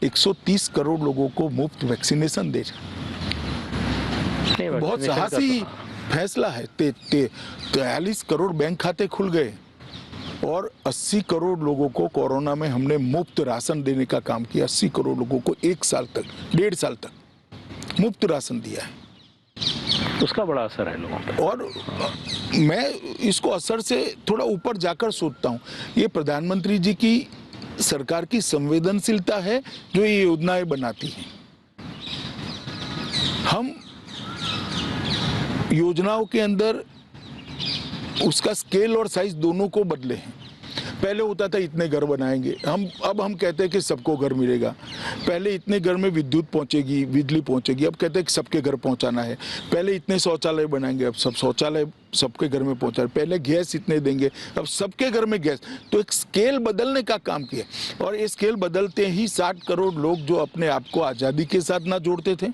130 करोड़ लोगों को मुफ्त वैक्सीनेशन दे, बहुत साहसी फैसला है। 43 करोड़ बैंक खाते खुल गए और 80 करोड़ लोगों को कोरोना में हमने मुफ्त राशन देने का काम किया। 80 करोड़ लोगों को 1 साल तक, 1.5 साल तक मुफ्त राशन दिया है। उसका बड़ा असर है लोगों पर। और मैं इसको असर से थोड़ा ऊपर जाकर सोचता हूँ, ये प्रधानमंत्री जी की सरकार की संवेदनशीलता है जो ये योजनाएं बनाती हैं। हम योजनाओं के अंदर उसका स्केल और साइज दोनों को बदले हैं। पहले होता था इतने घर बनाएंगे, अब हम कहते हैं कि सबको घर मिलेगा। पहले इतने घर में विद्युत पहुंचेगी, बिजली पहुंचेगी, अब कहते हैं कि सबके घर पहुंचाना है। पहले इतने शौचालय बनाएंगे, अब सब शौचालय सबके घर में पहुंचा। पहले गैस इतने देंगे, अब सबके घर में गैस। तो एक स्केल बदलने का काम किया, और ये स्केल बदलते ही 60 करोड़ लोग जो अपने आप को आज़ादी के साथ ना जोड़ते थे,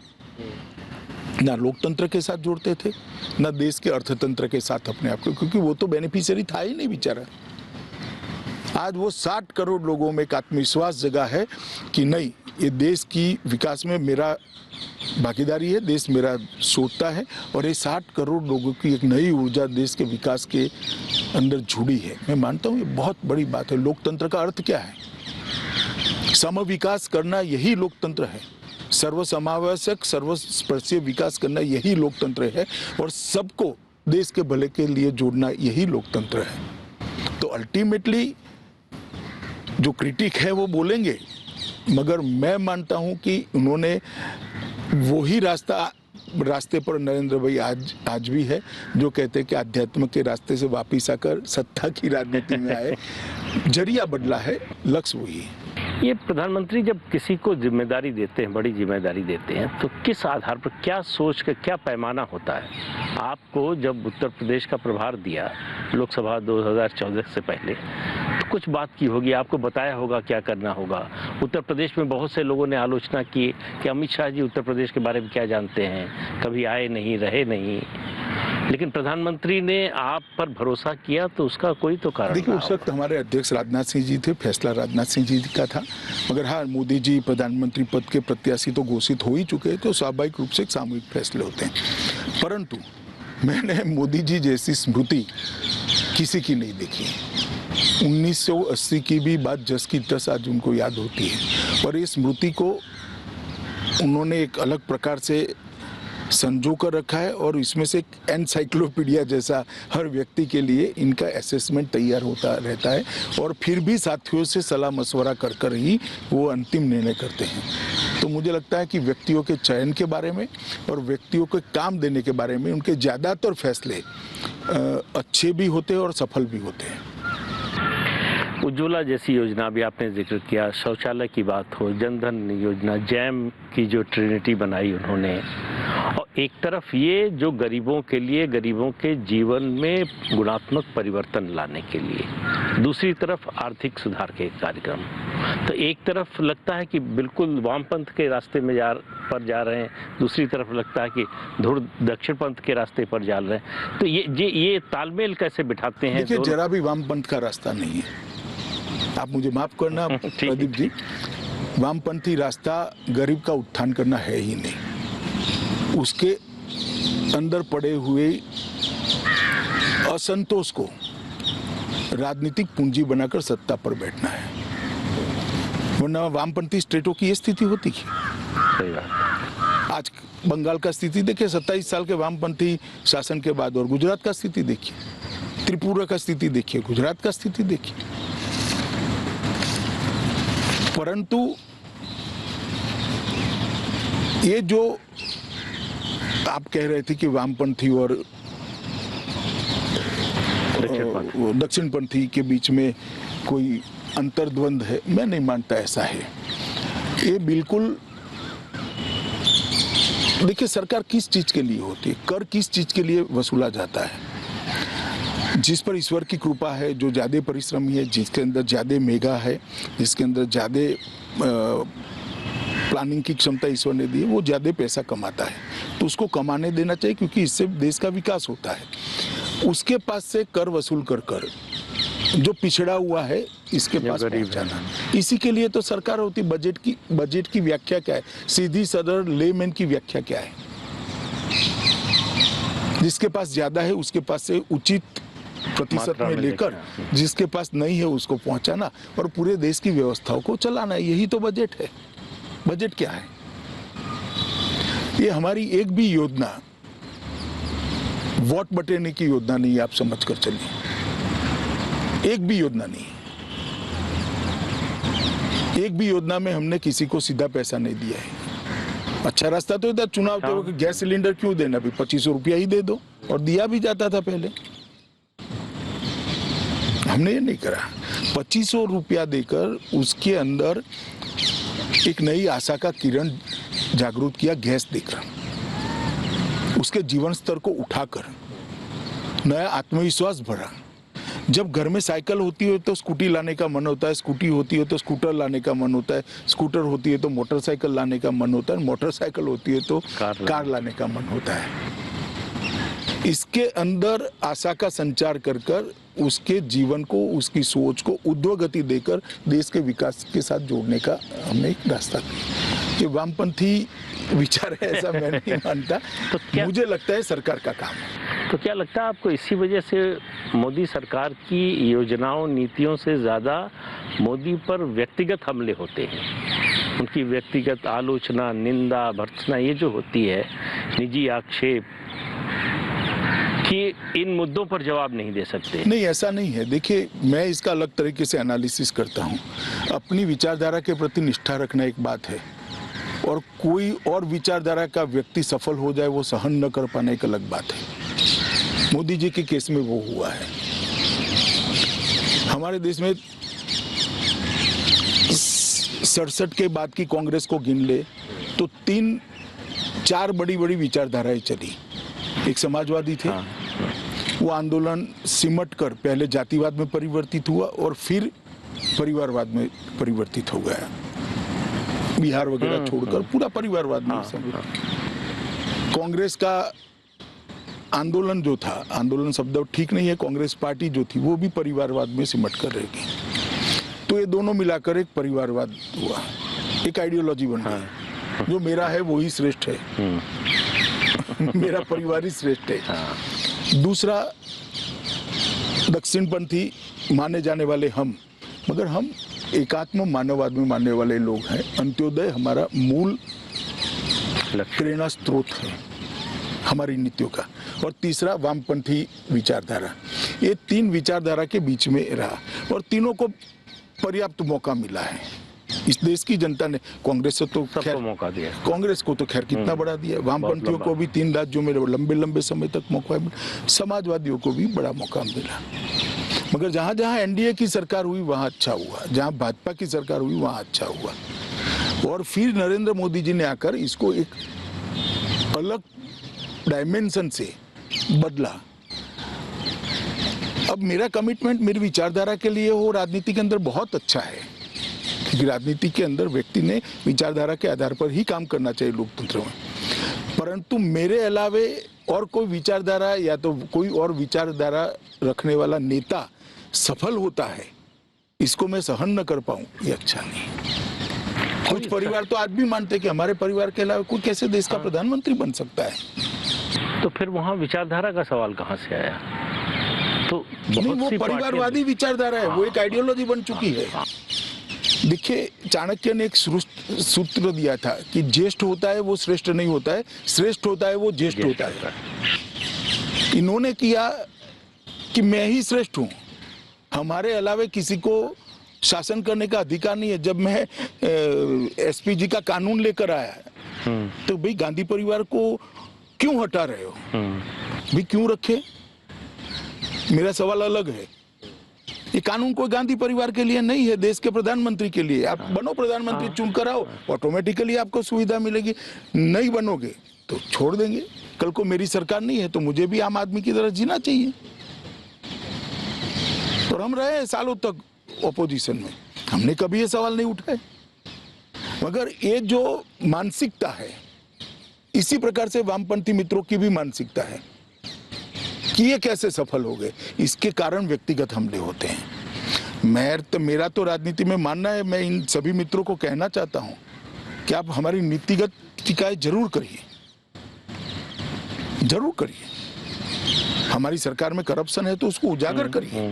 ना लोकतंत्र के साथ जोड़ते थे, ना देश के अर्थतंत्र के साथ अपने आप को, क्योंकि वो तो बेनिफिशियरी था ही नहीं बेचारा। आज वो 60 करोड़ लोगों में एक आत्मविश्वास जगा है कि नहीं, ये देश की विकास में मेरा भागीदारी है, देश मेरा सोचता है, और ये 60 करोड़ लोगों की एक नई ऊर्जा देश के विकास के अंदर जुड़ी है। मैं मानता हूँ ये बहुत बड़ी बात है। लोकतंत्र का अर्थ क्या है? समविकास करना, यही लोकतंत्र है। सर्वसमावेशक, सर्वस्पर्शीय विकास करना, यही लोकतंत्र है। और सबको देश के भले के लिए जोड़ना, यही लोकतंत्र है। तो अल्टीमेटली जो क्रिटिक है वो बोलेंगे, मगर मैं मानता हूं कि उन्होंने वही रास्ते पर नरेंद्र भाई आज भी है, जो कहते हैं कि आध्यात्म के रास्ते से वापिस आकर सत्ता की राजनीति में आए। जरिया बदला है, लक्ष्य वही है। ये प्रधानमंत्री जब किसी को जिम्मेदारी देते हैं, बड़ी जिम्मेदारी देते हैं, तो किस आधार पर, क्या सोच कर, क्या पैमाना होता है? आपको जब उत्तर प्रदेश का प्रभार दिया लोकसभा 2014 से पहले, तो कुछ बात की होगी, आपको बताया होगा क्या करना होगा। उत्तर प्रदेश में बहुत से लोगों ने आलोचना की कि अमित शाह जी उत्तर प्रदेश के बारे में क्या जानते हैं, कभी आए नहीं, रहे नहीं, लेकिन प्रधानमंत्री ने आप पर भरोसा किया, तो उसका कोई तो कारण। देखिए, उस वक्त हमारे अध्यक्ष राजनाथ सिंह जी थे, फैसला राजनाथ सिंह जी का था। मगर हाँ, मोदी जी प्रधानमंत्री पद के प्रत्याशी तो घोषित हो ही चुके हैं, तो स्वाभाविक रूप से सामूहिक फैसले होते हैं। परंतु मैंने मोदी जी जैसी स्मृति किसी की नहीं देखी। 1980 की भी बात जस की तस आज उनको याद होती है, और इस स्मृति को उन्होंने एक अलग प्रकार से संजो कर रखा है, और इसमें से एक एनसाइक्लोपीडिया जैसा हर व्यक्ति के लिए इनका असेसमेंट तैयार होता रहता है, और फिर भी साथियों से सलाह मशवरा कर कर ही वो अंतिम निर्णय करते हैं। तो मुझे लगता है कि व्यक्तियों के चयन के बारे में और व्यक्तियों को काम देने के बारे में उनके ज़्यादातर फैसले अच्छे भी होते हैं और सफल भी होते हैं। उज्ज्वला जैसी योजना भी आपने जिक्र किया, शौचालय की बात हो, जनधन योजना, जैम की जो ट्रिनिटी बनाई उन्होंने, और एक तरफ ये जो गरीबों के लिए, गरीबों के जीवन में गुणात्मक परिवर्तन लाने के लिए, दूसरी तरफ आर्थिक सुधार के कार्यक्रम। तो एक तरफ लगता है कि बिल्कुल वामपंथ के रास्ते में जा रहे हैं, दूसरी तरफ लगता है कि धुर दक्षिण पंथ के रास्ते पर जा रहे हैं। तो ये तालमेल कैसे बिठाते हैं? देखिए, जरा भी वामपंथ का रास्ता नहीं है। आप मुझे माफ करना प्रदीप जी, वामपंथी रास्ता गरीब का उत्थान करना है ही नहीं। उसके अंदर पड़े हुए असंतोष को राजनीतिक पूंजी बनाकर सत्ता पर बैठना है, वरना वामपंथी स्टेटों की ये स्थिति होती है। सही बात। आज बंगाल का स्थिति देखिए, 27 साल के वामपंथी शासन के बाद, और गुजरात का स्थिति देखिए, त्रिपुरा का स्थिति देखिए, गुजरात का स्थिति देखिए। परंतु ये जो आप कह रहे थे कि वामपंथी और दक्षिणपंथी के बीच में कोई अंतर्द्वंद है, मैं नहीं मानता ऐसा है। ये बिल्कुल, देखिए, सरकार किस चीज के लिए होती है, कर किस चीज के लिए वसूला जाता है? जिस पर ईश्वर की कृपा है, जो ज़्यादा परिश्रमी है, जिसके अंदर ज़्यादा मेगा है, जिसके अंदर ज़्यादा प्लानिंग की क्षमता ईश्वर ने दी है, वो ज़्यादा पैसा कमाता है, तो उसको कमाने देना चाहिए, क्योंकि इससे देश का विकास होता है। उसके पास से कर वसूल कर कर जो पिछड़ा हुआ है, इसके पास पहुंचाना, इसी के लिए तो सरकार होती। बजट की व्याख्या क्या है? सीधी सरल लेमैन की व्याख्या क्या है? जिसके पास ज्यादा है उसके पास से उचित प्रतिशत में लेकर, जिसके पास नहीं है उसको पहुंचाना, और पूरे देश की व्यवस्थाओं को चलाना, यही तो बजट है। बजट क्या है? ये हमारी एक भी योजना वोट बटेने की योजना नहीं है, आप समझ कर चलिए। एक भी योजना नहीं है, एक भी योजना में हमने किसी को सीधा पैसा नहीं दिया है। अच्छा रास्ता तो था, चुनाव के वक्त गैस सिलेंडर क्यों देना, भी 2500 रुपया ही दे दो, और दिया भी जाता था पहले। हमने ये नहीं करा, 2500 रुपया देकर उसके अंदर एक नई आशा का किरण जागरूक किया, गैस देकर उसके जीवन स्तर को उठाकर नया आत्मविश्वास भरा। जब घर में साइकिल होती है तो स्कूटी लाने का मन होता है, स्कूटी होती है तो स्कूटर लाने का मन होता है, स्कूटर होती है तो मोटरसाइकिल लाने का मन होता है, मोटरसाइकिल होती है तो कार लाने का मन होता है। इसके अंदर आशा का संचार कर कर उसके जीवन को, उसकी सोच को उद्वगति देकर देश के विकास के साथ जोड़ने का हमने एक रास्ता किया। ये वामपंथी विचार है ऐसा मैं नहीं मानता। तो मुझे लगता है सरकार का काम है। तो क्या लगता है आपको इसी वजह से मोदी सरकार की योजनाओं नीतियों से ज़्यादा मोदी पर व्यक्तिगत हमले होते हैं, उनकी व्यक्तिगत आलोचना, निंदा, भर्त्सना ये जो होती है, निजी आक्षेप, कि इन मुद्दों पर जवाब नहीं दे सकते? नहीं, ऐसा नहीं है। देखिए, मैं इसका अलग तरीके से एनालिसिस करता हूँ। अपनी विचारधारा के प्रति निष्ठा रखना एक बात है, और कोई और विचारधारा का व्यक्ति सफल हो जाए वो सहन न कर पाने एक अलग बात है। मोदी जी के केस में वो हुआ है। हमारे देश में 67 के बाद की कांग्रेस को गिन ले तो 3-4 बड़ी बड़ी विचारधाराएं चली। एक समाजवादी थे, वो आंदोलन सिमट कर पहले जातिवाद में परिवर्तित हुआ और फिर परिवारवाद में परिवर्तित हो गया। बिहार वगैरह छोड़कर पूरा परिवारवाद में। कांग्रेस का आंदोलन जो था, आंदोलन शब्द ठीक नहीं है, कांग्रेस पार्टी जो थी वो भी परिवारवाद में सिमट कर रहेगी। तो ये दोनों मिलाकर एक परिवारवाद हुआ, एक आइडियोलॉजी बन गई। जो मेरा है वो ही श्रेष्ठ है, मेरा परिवार ही श्रेष्ठ है। दूसरा, दक्षिणपंथी माने जाने वाले हम, मगर हम एकात्म मानववाद में मानने वाले लोग हैं। अंत्योदय हमारा मूल प्रेरणा स्रोत है हमारी नीतियों का। और तीसरा, वामपंथी विचारधारा। ये 3 विचारधारा के बीच में रहा और तीनों को पर्याप्त मौका मिला है इस देश की जनता ने। कांग्रेस से तो खैर मौका दिया, कांग्रेस को तो खैर कितना बड़ा दिया। वामपंथियों को भी 3 राज्यों में लंबे लंबे समय तक मौका मिला, समाजवादियों को भी बड़ा मौका मिला। मगर जहां जहां एनडीए की सरकार हुई वहां अच्छा हुआ, जहां भाजपा की सरकार हुई वहां अच्छा हुआ। और फिर नरेंद्र मोदी जी ने आकर इसको एक अलग डायमेंशन से बदला। अब मेरा कमिटमेंट मेरी विचारधारा के लिए वो राजनीति के अंदर बहुत अच्छा है, क्योंकि राजनीति के अंदर व्यक्ति ने विचारधारा के आधार पर ही काम करना चाहिए लोकतंत्र में। परंतु मेरे अलावे और कोई विचारधारा या तो कोई और विचारधारा रखने वाला नेता सफल होता है, इसको मैं सहन न कर पाऊं, ये अच्छा नहीं। कुछ परिवार तो आज भी मानते हैं कि हमारे परिवार के अलावा कोई कैसे देश का प्रधानमंत्री बन सकता है। तो फिर वहाँ विचारधारा का सवाल कहाँ से आया? तो नहीं, वो परिवारवादी विचारधारा है, वो एक आइडियोलॉजी बन चुकी है। देखिए, चाणक्य ने एक सूत्र दिया था कि ज्येष्ठ होता है वो श्रेष्ठ नहीं होता है, श्रेष्ठ होता है वो ज्येष्ठ होता है। इन्होंने किया कि मैं ही श्रेष्ठ हूँ, हमारे अलावे किसी को शासन करने का अधिकार नहीं है। जब मैं एसपीजी का कानून लेकर आया तो भाई गांधी परिवार को क्यों हटा रहे हो, भी क्यों रखे, मेरा सवाल अलग है। ये कानून कोई गांधी परिवार के लिए नहीं है, देश के प्रधानमंत्री के लिए। आप बनो प्रधानमंत्री, चुन कर आओ, ऑटोमेटिकली आपको सुविधा मिलेगी। नहीं बनोगे तो छोड़ देंगे। कल को मेरी सरकार नहीं है तो मुझे भी आम आदमी की तरह जीना चाहिए। और हम रहे सालों तक ऑपोजिशन में, हमने कभी ये सवाल नहीं उठाए। मगर ये जो मानसिकता है, इसी प्रकार से वामपंथी मित्रों की भी मानसिकता है कि ये कैसे सफल हो गए। इसके कारण व्यक्तिगत हमले होते हैं। मेरा तो राजनीति में मानना है, मैं इन सभी मित्रों को कहना चाहता हूं कि आप हमारी नीतिगत शिकायत जरूर करिए, जरूर करिए। हमारी सरकार में करप्शन है तो उसको उजागर करिए,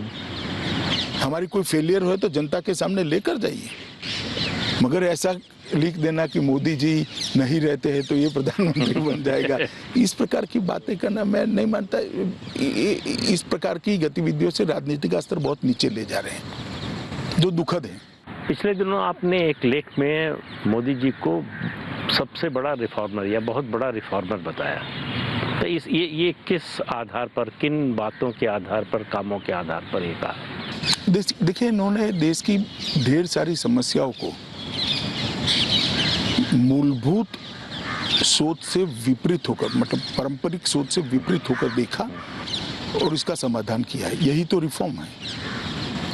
हमारी कोई फेलियर हो तो जनता के सामने लेकर जाइए। मगर ऐसा लिख देना कि मोदी जी नहीं रहते हैं तो ये प्रधानमंत्री बन जाएगा, इस प्रकार की बातें करना मैं नहीं मानता। इस प्रकार की गतिविधियों से राजनीति का स्तर बहुत नीचे ले जा रहे हैं, जो दुखद है। पिछले दिनों आपने एक लेख में मोदी जी को सबसे बड़ा रिफॉर्मर या बहुत बड़ा रिफॉर्मर बताया, तो ये किस आधार पर, किन बातों के आधार पर, कामों के आधार पर ये कहा? देखिए, इन्होंने देश की ढेर सारी समस्याओं को मूलभूत सोच से विपरीत होकर, मतलब पारंपरिक सोच से विपरीत होकर देखा और इसका समाधान किया है। यही तो रिफॉर्म है।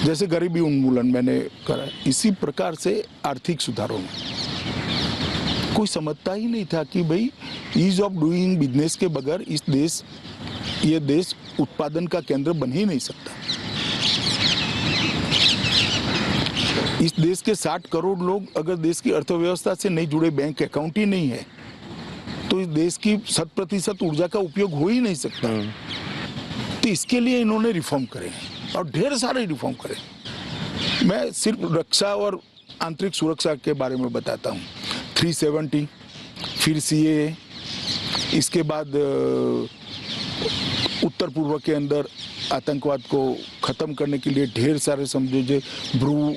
जैसे गरीबी उन्मूलन मैंने करा, इसी प्रकार से आर्थिक सुधारों में कोई समझता ही नहीं था कि भाई ईज ऑफ डूइंग बिजनेस के बगैर ये देश उत्पादन का केंद्र बन ही नहीं सकता। इस देश के 60 करोड़ लोग अगर देश की अर्थव्यवस्था से नहीं जुड़े, बैंक अकाउंट ही नहीं है, तो इस देश की 100% ऊर्जा का उपयोग हो ही नहीं सकता। तो इसके लिए इन्होंने रिफॉर्म करे और ढेर सारे रिफॉर्म करे। मैं सिर्फ रक्षा और आंतरिक सुरक्षा के बारे में बताता हूँ। 370, फिर CAA, इसके बाद उत्तर पूर्व के अंदर आतंकवाद को खत्म करने के लिए ढेर सारे समझौते, ब्रू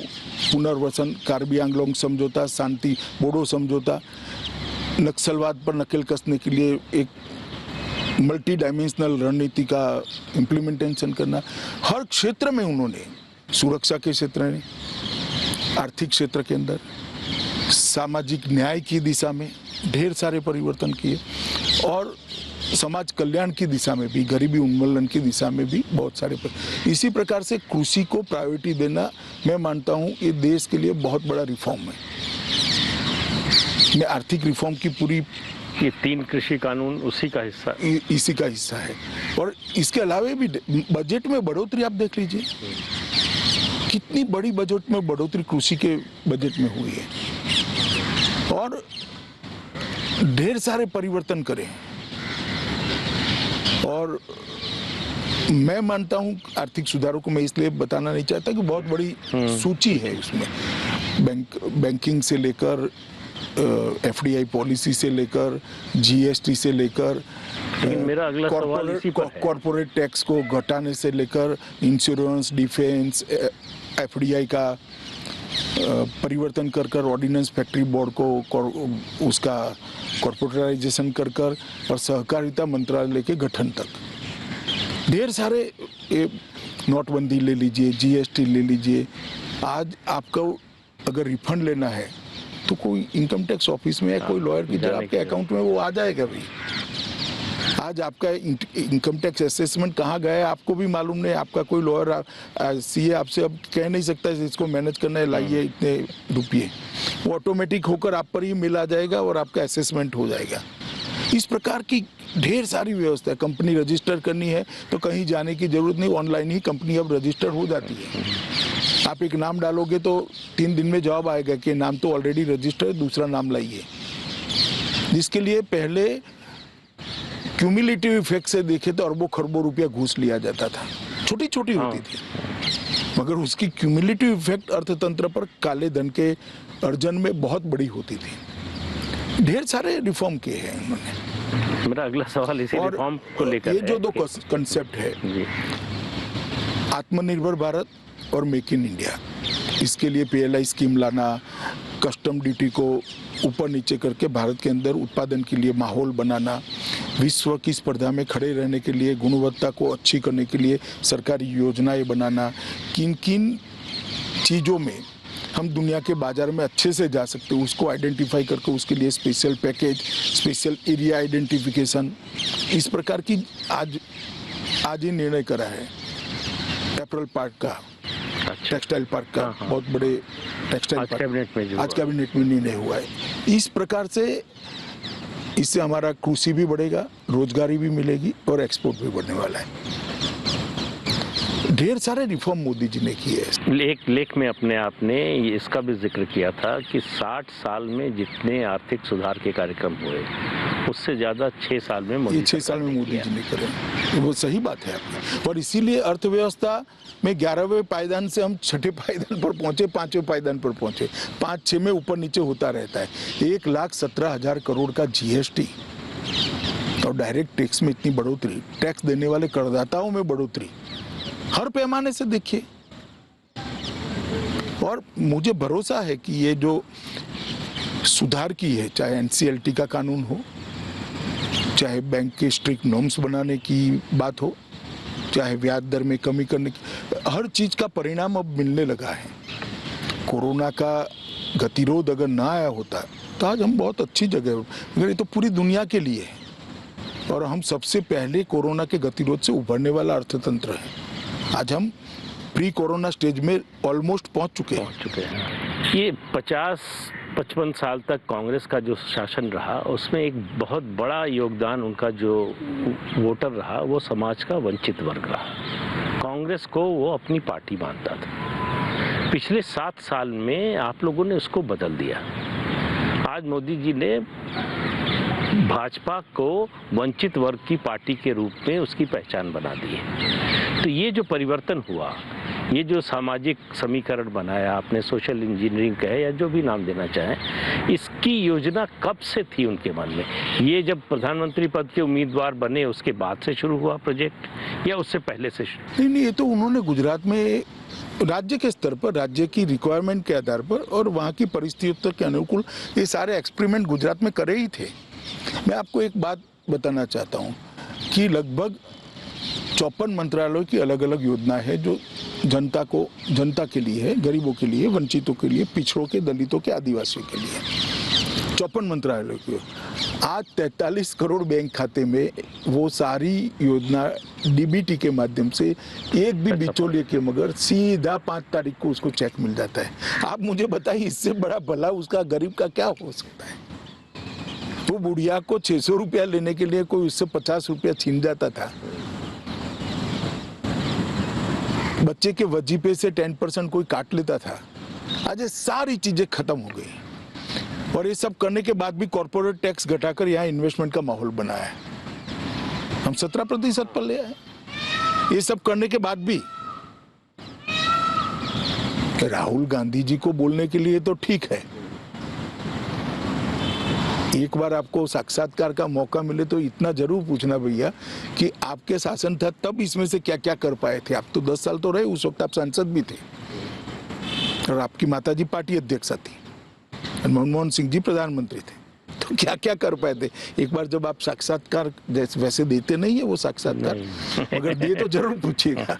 पुनर्वसन, कार्बी आंगलोंग समझौता, शांति बोडो समझौता, नक्सलवाद पर नकेल कसने के लिए एक मल्टी डायमेंशनल रणनीति का इम्प्लीमेंटेशन करना। हर क्षेत्र में उन्होंने, सुरक्षा के क्षेत्र में, आर्थिक क्षेत्र के अंदर, सामाजिक न्याय की दिशा में ढेर सारे परिवर्तन किए और समाज कल्याण की दिशा में भी, गरीबी उन्मूलन की दिशा में भी बहुत सारे इसी प्रकार से कृषि को प्रायोरिटी देना, मैं मानता हूं ये देश के लिए बहुत बड़ा रिफॉर्म है। मैं आर्थिक रिफॉर्म की पूरी, ये 3 कृषि कानून उसी का हिस्सा, इसी का हिस्सा है। और इसके अलावा भी बजट में बढ़ोतरी आप देख लीजिए, कितनी बड़ी बजट में बढ़ोतरी कृषि के बजट में हुई है और ढेर सारे परिवर्तन करे। और मैं मानता हूं आर्थिक सुधारों को मैं इसलिए बताना नहीं चाहता कि बहुत बड़ी सूची है उसमें, बैंकिंग से लेकर FDI पॉलिसी से लेकर GST से लेकर, लेकिन मेरा अगला सवाल इसी पर है। कॉर्पोरेट टैक्स को घटाने से लेकर इंश्योरेंस, डिफेंस, FDI का परिवर्तन कर ऑर्डिनेंस फैक्ट्री बोर्ड को उसका कॉर्पोरेटाइजेशन कर और सहकारिता मंत्रालय के गठन तक ढेर सारे, नोटबंदी ले लीजिए, GST ले लीजिए। आज आपको अगर रिफंड लेना है तो कोई इनकम टैक्स ऑफिस में या कोई लॉयर की जगह आपके अकाउंट में वो आ जाएगा भी। आज आपका इनकम टैक्स असेसमेंट कहाँ गया है आपको भी मालूम नहीं। आपका कोई लॉयर CA आपसे अब कह नहीं सकता इसको मैनेज करना है, लाइए इतने रुपये, वो ऑटोमेटिक होकर आप पर ही मिल आ जाएगा और आपका असेसमेंट हो जाएगा। इस प्रकार की ढेर सारी व्यवस्था है। कंपनी रजिस्टर करनी है तो कहीं जाने की जरूरत नहीं, ऑनलाइन ही कंपनी अब रजिस्टर हो जाती है। आप एक नाम डालोगे तो 3 दिन में जवाब आएगा कि नाम तो ऑलरेडी रजिस्टर है, दूसरा नाम लाइए। जिसके लिए पहले क्यूमुलेटिव इफेक्ट से देखे तो अरबों खरबों रुपया घूस लिया जाता था, छोटी छोटी होती थी, मगर उसकी क्यूमुलेटिव इफेक्ट अर्थतंत्र पर काले धन के अर्जन में बहुत बड़ी होती थी। ढेर सारे रिफॉर्म किए हैं उन्होंने। मेरा अगला सवाल इसी रिफॉर्म को लेकर ये जो 2 कंसेप्ट है, आत्मनिर्भर भारत और मेक इन इंडिया, इसके लिए PLI स्कीम लाना, कस्टम ड्यूटी को ऊपर नीचे करके भारत के अंदर उत्पादन के लिए माहौल बनाना, विश्व की स्पर्धा में खड़े रहने के लिए गुणवत्ता को अच्छी करने के लिए सरकारी योजनाएं बनाना, किन किन चीज़ों में हम दुनिया के बाजार में अच्छे से जा सकते हैं उसको आइडेंटिफाई करके उसके लिए special package, special area identification, इस प्रकार की आज ही निर्णय करा है। एप्रल पार्क का, टेक्सटाइल पार्क का, बहुत बड़े टेक्सटाइल पार्क आज कैबिनेट में निर्णय हुआ है। इस प्रकार से इससे हमारा कृषि भी बढ़ेगा, रोजगारी भी मिलेगी और एक्सपोर्ट भी बढ़ने वाला है। ढेर सारे रिफॉर्म मोदी जी ने किए हैं। एक लेख में अपने आपने इसका भी जिक्र किया था कि 60 साल में जितने आर्थिक सुधार के कार्यक्रम हुए उससे ज्यादा 6 साल में मोदी ये 6 साल में मोदी जी ने करे, वो सही बात है आपकी। और इसीलिए अर्थव्यवस्था में 11वें पायदान से हम 6ठे पायदान पर पहुंचे, 5वें पायदान पर पहुंचे, 5-6 में ऊपर नीचे होता रहता है। 1,17,000 करोड़ का जीएसटी और डायरेक्ट टैक्स में इतनी बढ़ोतरी, टैक्स देने वाले करदाताओं में बढ़ोतरी, हर पैमाने से देखिए। और मुझे भरोसा है कि ये जो सुधार की है, चाहे एनसीएलटी का कानून हो, चाहे बैंक के स्ट्रिक्ट नॉर्म्स बनाने की बात हो, चाहे ब्याज दर में कमी करने की, हर चीज का परिणाम अब मिलने लगा है। कोरोना का गतिरोध अगर ना आया होता तो आज हम बहुत अच्छी जगह, मगर ये तो पूरी दुनिया के लिए है और हम सबसे पहले कोरोना के गतिरोध से उभरने वाला अर्थतंत्र है। आज हम प्री कोरोना स्टेज में ऑलमोस्ट पहुंच चुके हैं। ये 50-55 साल तक कांग्रेस का जो शासन रहा उसमें एक बहुत बड़ा योगदान उनका जो वोटर रहा वो समाज का वंचित वर्ग रहा। कांग्रेस को वो अपनी पार्टी मानता था। पिछले 7 साल में आप लोगों ने उसको बदल दिया। आज मोदी जी ने भाजपा को वंचित वर्ग की पार्टी के रूप में उसकी पहचान बना दी है। तो ये जो परिवर्तन हुआ, ये जो सामाजिक समीकरण बनाया आपने, सोशल इंजीनियरिंग कहे या जो भी नाम देना चाहें, इसकी योजना कब से थी उनके मन में? ये जब प्रधानमंत्री पद के उम्मीदवार बने उसके बाद से शुरू हुआ प्रोजेक्ट या उससे पहले से? नहीं, ये तो उन्होंने गुजरात में राज्य के स्तर पर, राज्य की रिक्वायरमेंट के आधार पर और वहाँ की परिस्थितियों के अनुकूल ये सारे एक्सपेरिमेंट गुजरात में करे ही थे। मैं आपको एक बात बताना चाहता हूँ कि लगभग 54 मंत्रालयों की अलग अलग योजना है जो जनता के लिए है, गरीबों के लिए, वंचितों के लिए, पिछड़ों के, दलितों के, आदिवासियों के लिए। 54 मंत्रालयों की। आज 43 करोड़ बैंक खाते में वो सारी योजना डीबीटी के माध्यम से एक भी बिचौलिए के मगर सीधा 5 तारीख को उसको चेक मिल जाता है। आप मुझे बताइए इससे बड़ा भला उसका गरीब का क्या हो सकता है? तो बुढ़िया को 600 रुपया लेने के लिए कोई उससे 50 रुपया छीन जाता था। बच्चे के वजीफे से 10% कोई काट लेता था। आज ये सारी चीजें खत्म हो गई और ये सब करने के बाद भी कॉर्पोरेट टैक्स घटाकर यहाँ इन्वेस्टमेंट का माहौल बनाया है। हम 17% पर ले आए। ये सब करने के बाद भी राहुल गांधी जी को बोलने के लिए तो ठीक है, एक बार आपको साक्षात्कार का मौका मिले तो इतना जरूर पूछना भैया कि आपके शासन था तब इसमें से क्या क्या कर पाए थे। आप तो 10 साल तो रहे, उस वक्त आप सांसद भी थे और आपकी माताजी पार्टी अध्यक्षा थी, मनमोहन सिंह जी प्रधानमंत्री थे, तो क्या क्या कर पाए थे। एक बार जब आप साक्षात्कार वैसे देते नहीं है वो साक्षात्कार, अगर दिए तो जरूर पूछिएगा।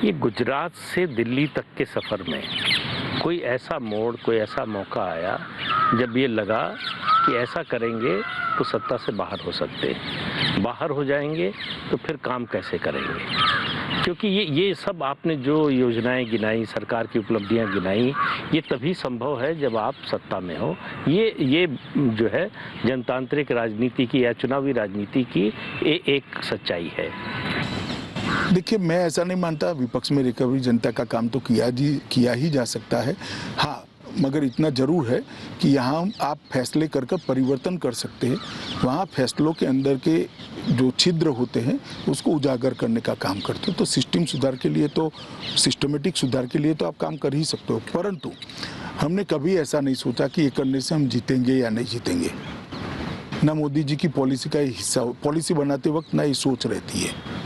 ये गुजरात से दिल्ली तक के सफर में कोई ऐसा मोड़, कोई ऐसा मौका आया जब ये लगा कि ऐसा करेंगे तो सत्ता से बाहर हो सकते, बाहर हो जाएंगे तो फिर काम कैसे करेंगे? क्योंकि ये सब आपने जो योजनाएं गिनाई, सरकार की उपलब्धियां गिनाई, ये तभी संभव है जब आप सत्ता में हो। ये जो है जनतांत्रिक राजनीति की या चुनावी राजनीति की एक सच्चाई है। देखिए, मैं ऐसा नहीं मानता विपक्ष में रिकवरी जनता का काम तो किया ही जा सकता है। हाँ, मगर इतना जरूर है कि यहाँ आप फैसले कर परिवर्तन कर सकते हैं। वहाँ फैसलों के अंदर के जो छिद्र होते हैं उसको उजागर करने का काम करते हो। तो सिस्टम सुधार के लिए, तो सिस्टमेटिक सुधार के लिए तो आप काम कर ही सकते हो, परंतु हमने कभी ऐसा नहीं सोचा कि ये करने से हम जीतेंगे या नहीं जीतेंगे। ना मोदी जी की पॉलिसी का हिस्सा, पॉलिसी बनाते वक्त ना ये सोच रहती है।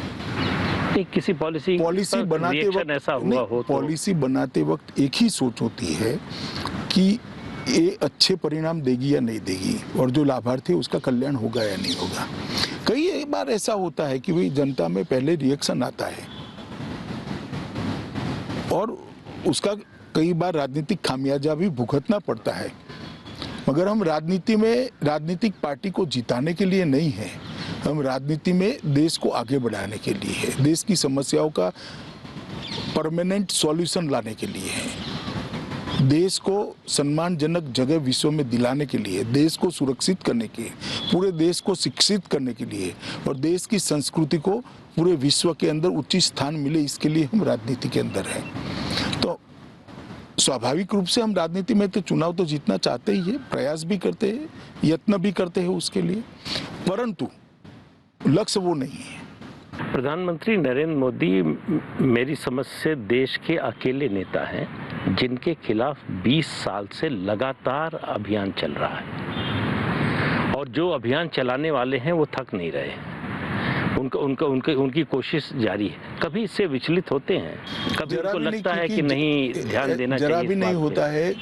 किसी पॉलिसी बनाते वक्त ऐसा हुआ हो, पॉलिसी बनाते वक्त एक ही सोच होती है कि ये अच्छे परिणाम देगी या नहीं देगी और जो लाभार्थी है उसका कल्याण होगा या नहीं होगा। कई बार ऐसा होता है कि भाई जनता में पहले रिएक्शन आता है और उसका कई बार राजनीतिक खामियाजा भी भुगतना पड़ता है, मगर हम राजनीति में राजनीतिक पार्टी को जिताने के लिए नहीं है, हम राजनीति में देश को आगे बढ़ाने के लिए है, देश की समस्याओं का परमानेंट सॉल्यूशन लाने के लिए है। देश को सम्मानजनक जगह विश्व में दिलाने के लिए, देश को सुरक्षित करने के लिए, पूरे देश को शिक्षित करने के लिए और देश की संस्कृति को पूरे विश्व के अंदर उचित स्थान मिले, इसके लिए हम राजनीति के अंदर हैं। तो स्वाभाविक रूप से हम राजनीति में तो चुनाव तो जीतना चाहते ही है, प्रयास भी करते हैं, यत्न भी करते हैं उसके लिए, परंतु लक्ष्य वो नहीं है। प्रधानमंत्री नरेंद्र मोदी मेरी समझ से देश के अकेले नेता हैं जिनके खिलाफ 20 साल से लगातार अभियान चल रहा है और जो अभियान चलाने वाले हैं वो थक नहीं रहे। उनकी कोशिश जारी है। कभी इससे विचलित होते हैं, कभी उनको लगता है कि नहीं ध्यान देना चाहिए, जरा भी नहीं होता है।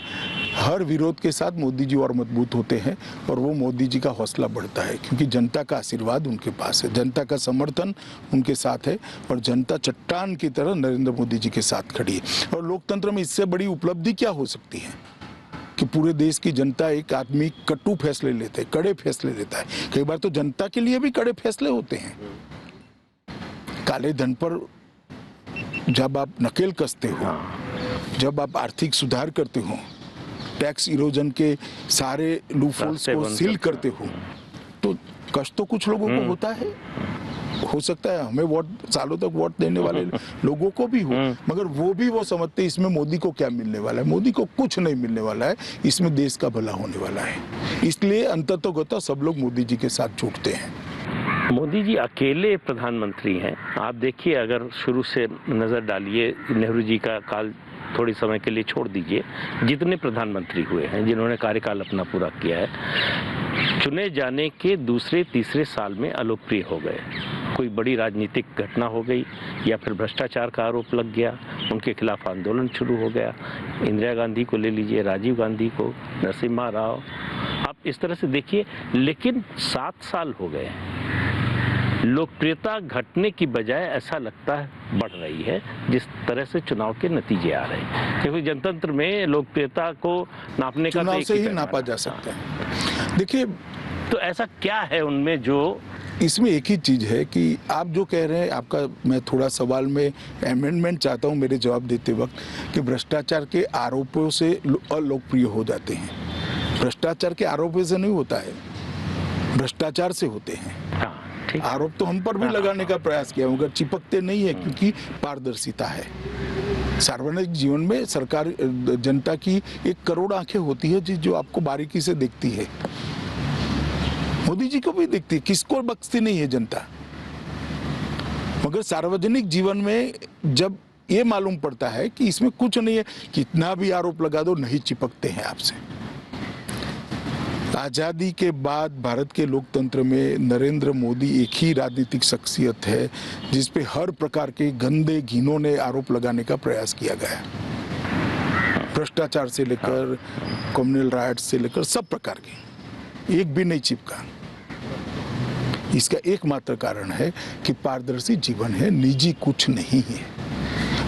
हर विरोध के साथ मोदी जी और मजबूत होते हैं और वो मोदी जी का हौसला बढ़ता है, क्योंकि जनता का आशीर्वाद उनके पास है, जनता का समर्थन उनके साथ है और जनता चट्टान की तरह नरेंद्र मोदी जी के साथ खड़ी है। और लोकतंत्र में इससे बड़ी उपलब्धि क्या हो सकती है कि पूरे देश की जनता, एक आदमी कटु फैसले लेते हैं, कड़े फैसले लेता है। कई बार तो जनता के लिए भी कड़े फैसले होते हैं। काले धन पर जब आप नकेल कसते हो, जब आप आर्थिक सुधार करते हो, टैक्स इरोजन के सारे लूपहोल्स को सील करते हो, तो कष्ट तो कुछ लोगों को होता है। हो सकता है हमें सालों तक वोट देने वाले लोगों को भी हो, मगर वो भी वो समझते हैं इसमें मोदी को क्या मिलने वाला है। मोदी को कुछ नहीं मिलने वाला है, इसमें देश का भला होने वाला है। इसलिए अंततोगत्वा सब लोग मोदी जी के साथ जुटते हैं। मोदी जी अकेले प्रधानमंत्री हैं। आप देखिए, अगर शुरू से नज़र डालिए, नेहरू जी का काल थोड़ी समय के लिए छोड़ दीजिए, जितने प्रधानमंत्री हुए हैं जिन्होंने कार्यकाल अपना पूरा किया है, चुने जाने के दूसरे तीसरे साल में अलोकप्रिय हो गए। कोई बड़ी राजनीतिक घटना हो गई या फिर भ्रष्टाचार का आरोप लग गया, उनके खिलाफ आंदोलन शुरू हो गया। इंदिरा गांधी को ले लीजिए, राजीव गांधी को, नरसिम्हा राव, आप इस तरह से देखिए। लेकिन 7 साल हो गए, लोकप्रियता घटने की बजाय ऐसा लगता है बढ़ रही है, जिस तरह से चुनाव के नतीजे आ रहे हैं। क्योंकि जनतंत्र में लोकप्रियता को नापने का चुनाव से ही नापा जा सकता है। देखिए, तो ऐसा क्या है उनमें जो, इसमें एक ही चीज है कि आप जो कह रहे हैं, आपका मैं थोड़ा सवाल में अमेंडमेंट चाहता हूं मेरे जवाब देते वक्त, कि भ्रष्टाचार के आरोपों से अलोकप्रिय हो जाते हैं। भ्रष्टाचार के आरोपों से नहीं होता है, भ्रष्टाचार से होते हैं। आरोप तो हम पर भी लगाने का प्रयास किया, मगर चिपकते नहीं है, क्योंकि पारदर्शिता है। सार्वजनिक जीवन में सरकार, जनता की 1 करोड़ आंखें होती है जो आपको बारीकी से देखती है। मोदी जी को भी देखती है, किसको बख्शती नहीं है जनता। मगर सार्वजनिक जीवन में जब ये मालूम पड़ता है कि इसमें कुछ नहीं है, कितना भी आरोप लगा दो, नहीं चिपकते हैं आपसे। आज़ादी के बाद भारत के लोकतंत्र में नरेंद्र मोदी एक ही राजनीतिक शख्सियत है जिस पे हर प्रकार के गंदे घिनौने आरोप लगाने का प्रयास किया गया। भ्रष्टाचार से लेकर कम्युनल राइट्स से लेकर सब प्रकार के, एक भी नहीं चिपका। इसका एकमात्र कारण है कि पारदर्शी जीवन है, निजी कुछ नहीं है।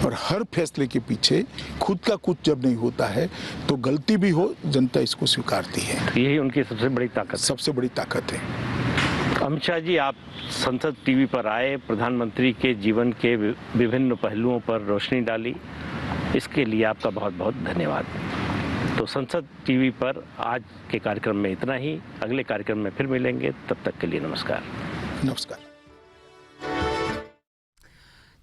और हर फैसले के पीछे खुद का कुछ जब नहीं होता है तो गलती भी हो, जनता इसको स्वीकारती है। यही उनकी सबसे बड़ी ताकत है। अमित शाह जी, आप संसद टीवी पर आए, प्रधानमंत्री के जीवन के विभिन्न पहलुओं पर रोशनी डाली, इसके लिए आपका बहुत बहुत धन्यवाद। तो संसद टीवी पर आज के कार्यक्रम में इतना ही। अगले कार्यक्रम में फिर मिलेंगे, तब तक के लिए नमस्कार। नमस्कार।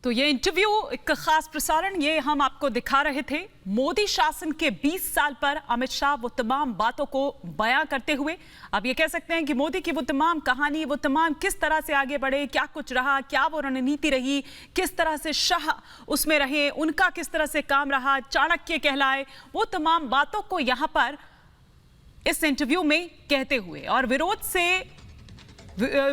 तो ये इंटरव्यू, एक खास प्रसारण ये हम आपको दिखा रहे थे। मोदी शासन के 20 साल पर अमित शाह वो तमाम बातों को बयां करते हुए, अब ये कह सकते हैं कि मोदी की वो तमाम कहानी, वो तमाम किस तरह से आगे बढ़े, क्या कुछ रहा, क्या वो रणनीति रही, किस तरह से शाह उसमें रहे, उनका किस तरह से काम रहा, चाणक्य कहलाए, वो तमाम बातों को यहाँ पर इस इंटरव्यू में कहते हुए, और विरोध से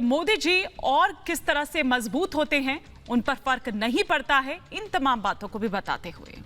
मोदी जी और किस तरह से मजबूत होते हैं, उन पर फर्क नहीं पड़ता है, इन तमाम बातों को भी बताते हुए।